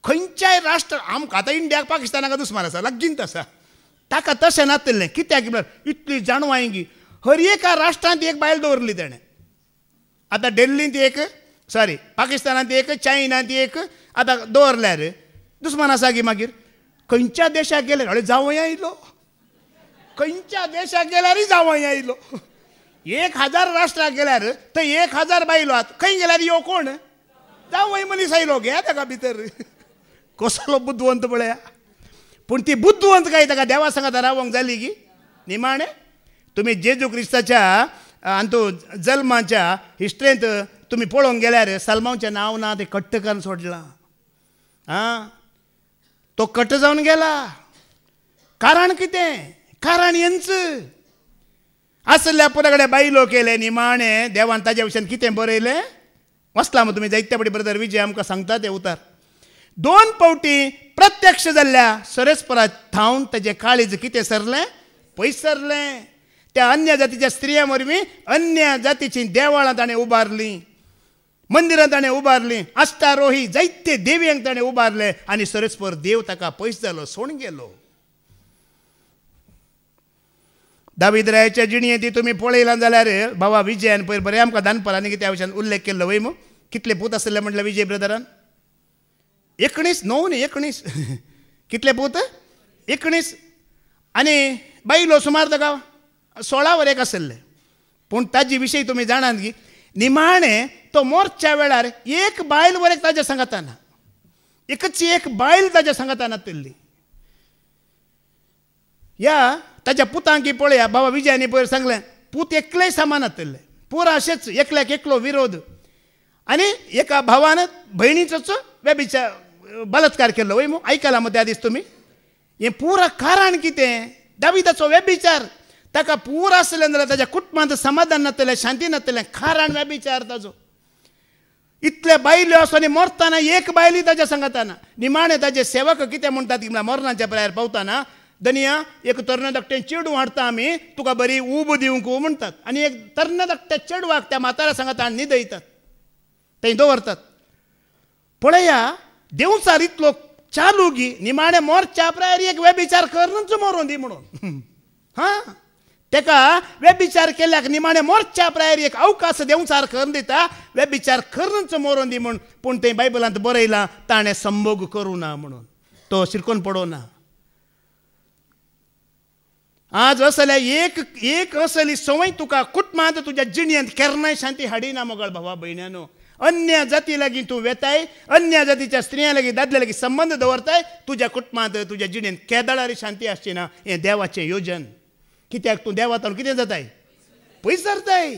खंयच्याय राष्ट्र आमकां आतां इंडियाक पाकिस्तानाक दुस्मान आसा, लागींत आसा. ताका तशें नातलें. कित्याक इतली जाणवायंगी. हर एका राष्ट्रांत एक बायल दवरली ताणें. आतां दिल्लींत एक, सॉरी पाकिस्तानांत एक, चायनांत एक, आतां दवरल्यार दुस्मान आसा गी. मागीर खंयच्या देशाक गेल्यार हळे जावंय आयलो. खंयच्या देशाक गेल्यारय जावंय आयलो. 1000 राष्ट्राक गेल्यार थंय 1000 बायलो आहात. खंय गेल्यार यो कोण? जावंय मनीस आयलो. घे ताका भितर. कसलो बुद्धवंत पळया. पूण ती बुद्धवंत काय ताका देवा सांगात रावंक जाली गी. निमाणे तुमी जेजू क्रिस्ताच्या आंतू जल्माच्या हिस्ट्रेंत तुमी पळोवंक गेल्यार सलमांचें नांव ना, तें कट्ट करून सोडलां. आं, तो कट्ट जावन गेला. कारण कितें? कारण यांच असल्या पुराकडे बायलो केले. निमाणे देवान ताज्या विशयान कितें बरयलें वचला मग तुमी जायते बडी ब्रदर विजय आमकां सांगता ते उतार. 2 पावटी प्रत्यक्ष जाल्ल्या सरस्परा थावन ताजें काळीज कितें सरलें? पयस सरलें. त्या अन्य जातीच्या स्त्रियां वरवीं अन्य जातीची देवळां ताणें उबारलीं, मंदिरां ताणें उबारलीं, अष्टारोही जायते देवयांक ताणें उबारले आनी सरस्पर देव ताका पयस जालो, सोडून गेलो. दावीद रायाच्या जिणयेंत ती तुमी पळयलां जाल्यार बाबा विजयान पयर बरें आमकां दानपरांनी कितें विशयान उल्लेख केल्लो वय. मग कितले पूत आसले म्हटल्यार विजय ब्रदरान? 19 9 न्ही 19 कितले पूत? 19 आनी बायलो सुमार ताका 16 वर एक आसले. पूण ताजे विशयी तुमी जाणात की निमाणे तो मोरच्या वेळार एक बायल वर एक ताज्या सांगाताना, एकच एक बायल ताज्या सांगाताना नातली. या ताच्या पुतांकी पळया बाबा विजयानी पयर सांगलें पूत एकलेय सामान नातले. पुरा अशेंच एकल्याक एकलो विरोध. आनी एका भावान भयणीचोच व्यभिचार बलात्कार केल्लो वय. मग आयकलां मग त्या दीस तुमी? हें पुरा कारण कितें? दाविदाचो व्यभिचार. ताका पुरा आसलें जाल्यार ताज्या कुटुंबांत समाधान नातलें, शांती नातलें. कारण व्यभिचार ताजो. इतले बायल्यो आसोनी मरतना एक बायली ताज्या सांगाताना. निमाणे ताजे सेवक कितें म्हणटात की मरणाच्या प्रायर पावतना दनिया एक तरणे धाकटें चेडूं हाडटा आमी तुका बरी उब दिवंक म्हणटात. आनी एक तरणे धाकट्या चेडवाक त्या म्हाताऱ्या सांगाता न्हिदयतात, थंय दवरतात. पळया देवचार इतलो चालू गी. निमाणे मोरच्या प्रायर एक व्यभिचार करूनच मरों दी म्हणून. हां, तेका व्यभिचार केल्याक निमाणे मोरच्या प्रायर एक अवकाश देवचार करून दिता, व्यभिचार करूनच मरों दी म्हूण. पूण तें बायबलांत बरयलां ताणें संभोग करूं ना म्हणून. तो शिरकोन पडो ना. आज असल्या एक असली संवय तुका कुटुंबांत तुज्या जिणयेंत केन्नाय शांती हाडिना मोगळ भावा भयण्यानो. अन्य जाती लागीं तूं वेताय, अन्य जातीच्या स्त्रियां लागीं दादल्या लागीं संबंध दवरताय, तुज्या कुटुंबांत तुज्या जिणयेंत केदाळारी शांती आसची ना. हें देवाचें योजन. कित्याक तूं देवातावन कितें जाताय? पयस सरताय.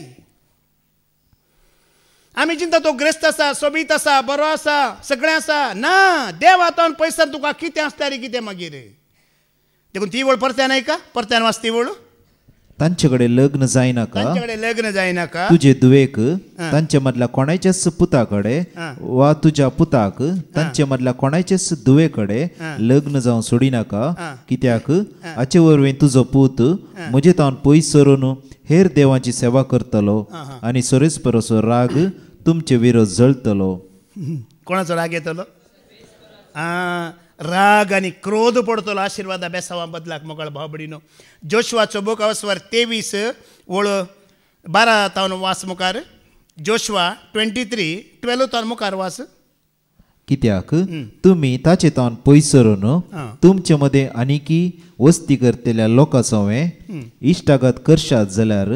आमी चिंता तो ग्रेस्त आसा, सोबीत आसा, बरो आसा, सगळें आसा. ना, देवातावन पयस सर तुका कितें आसता रे कितें मागीर. देखून ती वळ परत्यान ऐका, परत्यान वाच ती वळ. तांचे कडेन लग्न जायनाका तांच्याकडे लग्न जायनाका तुझे दुवेक तांचे मदल्या कोणाच्याच पुता कडेन वा तुझ्या पुताक तांचे मदल्या कोणाचेच दुवे कडेन लग्न जावं सोडिनाका कित्याक हाचे वरवीं तुजो पूत म्हजे तावन पयस सरून हेर देवांची सेवा करतलो आनी सोरेस्पराचो राग तुमचे विरोध जळतलो. कोणाचो राग येतलो? राग आणि क्रोध पडतलो आशीर्वाद बेसावा बदलाक मोकळ भाव भयणीनो. जोशवाचो बूक अवस्वर 23 वळ 12 तावन वास मुखार. जोशवा 23:12 तावन मुखार वास. कित्याक तुमी ताचे तावन पयस सरून तुमचे मदें आनीकी वस्ती करतल्या लोकां सवें इश्टागत करशात जाल्यार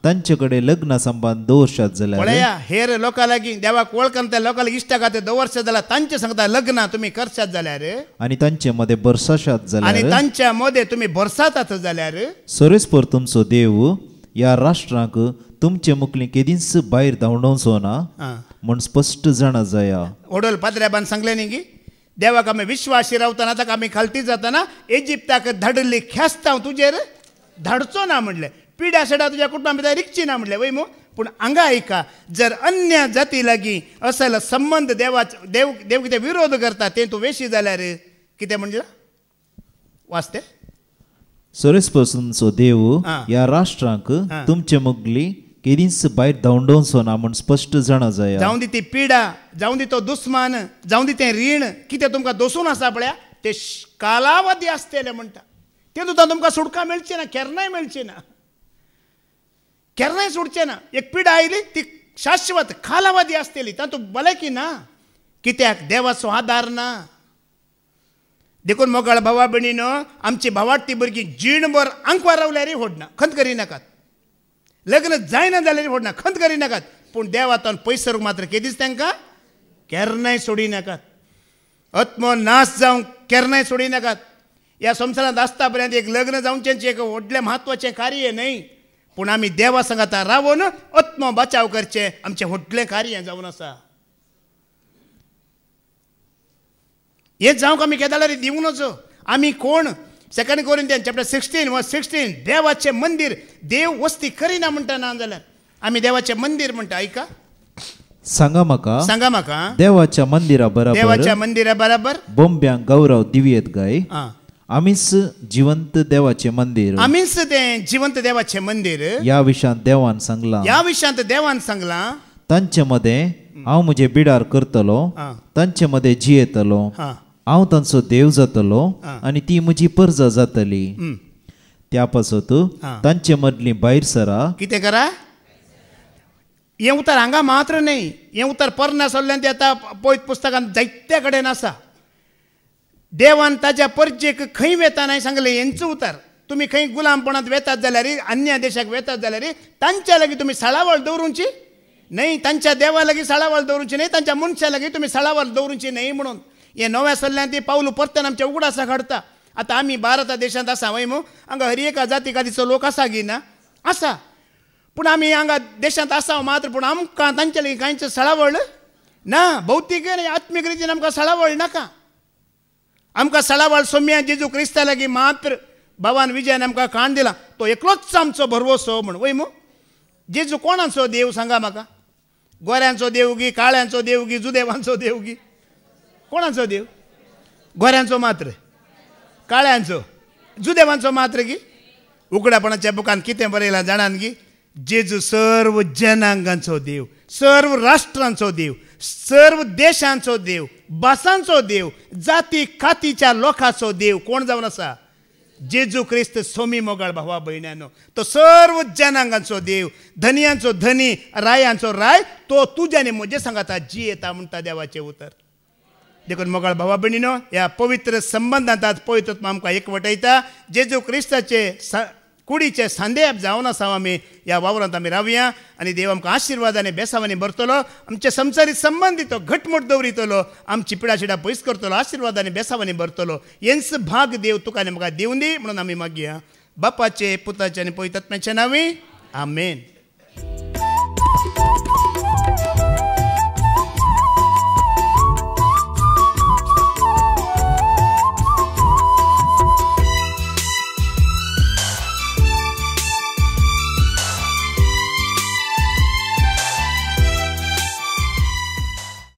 तांचे कडेन लग्ना संबंध दवरशात जाल्यार हेर लोकां लागीं देवाक वळखन त्या लोकां लागीं इश्टागत दवरशात जाल्यार तांचे सांगता लग्न तुमी करशात जाल्यार आनी तांचे मदें बरसाशात जाल्यार आनी तांच्या मदें तुमी बरसातात जाल्यार सोरेस्पर तुमचो देव ह्या राष्ट्रांक तुमचे मुखली केदींच भायर धांवडोवचो ना म्हूण स्पश्ट जाणा जाया. ओडोल पाद्र्याबान सांगले न्ही की देवाक आमी विश्वासी रावतना ताका आमी खालती जातना इजिप्ताक धाडली ख्यास्त हांव तुजेर धाडचो ना म्हणलें. पिड्या सडा तुज्या कुटुंबा भितर रिकची ना म्हणलें वय मू. पूण हांगा ऐका जर अन्य जाती लागीं असल संबंध देव कितें विरोध करता तें तूं वेशी जाल्यार कितें म्हणलां वाचते. सोरेस्पर तुमचो देव ह्या राष्ट्रांक तुमचे मुगली केदींच भायर धांवडोवचो ना म्हूण स्पश्ट जाणा जाया. जावं दी ती पिडा जावं दी तो दुस्मान जावं दी तें रीण कितें तुमकां दोसून आसा पळया ते कालावधी आसतले म्हणटा. तें सुद्दां तुमकां सुटका मेळची ना केन्नाय मेळची ना केन्नाय सुटचें ना. एक पिडा आयली ती शाश्वत कालावधी आसतली तातूंत भलायकी ना कित्याक देवाचो आदार ना. देखून मोगाळ भावा भयणीनो आमची भावार्थी भुरगीं जीणभर आंकवार रावल्यारय होडना खंत करिनाकात. लग्न जायना जाल्यार होडना खंत करिनाकात. पूण देवातान पयसरूंक मात्र केदीच तांकां केन्नाय सोडिनाकात. आत्मो नाश जावंक केन्नाय सोडिनाकात. ह्या संवसारांत आसता पर्यंत एक लग्न जावचें एक व्हडलें म्हत्वाचें कार्य न्हय. पूण आमी देवा संगाता रावून आत्मो बचाव करचें आमचें व्हडलें कार्य जावन आसा. हे जावंक आमी केदार दिवंक नजो. आमी कोण 2 कोरिंथियन चॅप्टर 16:16 देवाचें मंदीर देव वस्ती करिना म्हणटा ना जाल्यार आमी देवाचें मंदीर म्हणटा. ऐका सांगा म्हाका देवाच्या मंदिरा बराबर बोंब्यांक गौरव दिवयेत गाय. आमीच जिवंत देवाचें मंदीर आमीच तें जिवंत देवाचें मंदीर ह्या विशयांत देवान सांगलां. तांचे मदें हांव म्हजे बिडार करतलो तांचे मदें जियेतलो हांव तांचो देव जातलो आनी ती म्हजी परजा जातली. त्या पासत तांचे मदली भायर सरा. कितें करा? हें उतर हांगा मात्र न्हय. हें उतर पर्ना सोडल्यान तें आतां पळयत पुस्तकांत जायत्या कडेन आसा. देवान ताच्या परजेक खंय वेता नाही सांगलें हेंचो उतर. तुमी खंय गुलामपणांत वेतात जाल्यार अन्य देशाक वेतात जाल्यार तांच्या लागीं तुमी सळावळ दवरूंची न्हय. तांच्या देवा लागीं सळावळ दवरूंची न्हय. तांच्या मनशा लागीं तुमी सळावळ दवरूंची न्हय म्हणून हें नव्या सल्ल्यान ती पावलू परतन आमच्या उगडासा घडता. आतां आमी भारत देशांत आसा वय मू. हांगा हर एका जाती कातीचो लोक आसा गी ना आसा. पूण आमी हांगा देशांत आसा मात्र पूण आमकां तांच्या लागीं कांयच सळावळ ना. भौतीक आनी आत्मीक रितीन आमकां सळावळ नाका. आमकां सळावळ सोम्या जेजू क्रिस्ता लागीं मात्र भगवान विजयान आमकां काण दिला. तो एकलोच आमचो भरवोसो म्हण वय मू. जेजू कोणाचो देव सांगा म्हाका? गोऱ्यांचो देव गी काळ्यांचो देव गी जुदेवांचो देव गी कोणाचो देव? गोऱ्यांचो मात्र काळ्यांचो जुदेवांचो मात्र गी. उगडापणाच्या बुकांत कितें बरयलां जाणान गी? जेजू सर्व जनांगांचो देव सर्व राष्ट्रांचो देव सर्व देशांचो देव भासांचो देव जाती कातीच्या लोकांचो देव कोण जावन आसा? जेजू क्रिस्त सोमी मोगाळ भावा भयण्यानो. तो सर्व जनांगांचो देव धनयांचो धनी रायांचो राय तो तुज्याने म्हजे सांगाता जी येता म्हणटा देवाचें उतर. देखून मोगाळ भावा भयणीनो ह्या पवित्र संबंधांत आज पवित्रत्व आमकां एकवटायता. जेजू क्रिस्ताचे कुडीचे सांदेप जावन आसा आमी ह्या वावरांत आमी रावया आनी देव आमकां आशिर्वादांनी बेसावांनी भरतलो. आमचे संवसारीक संबंद तो घटमूट दवरितलो. आमची पिडाशिडा पयस करतलो. आशिर्वादांनी बेसावांनी भरतलो. हेंच भाग देव तुका आनी म्हाका दिवूं दी म्हणून आमी मागया बापाचे पुताचे आनी पवित्रात्म्याचे नांवी आमेन.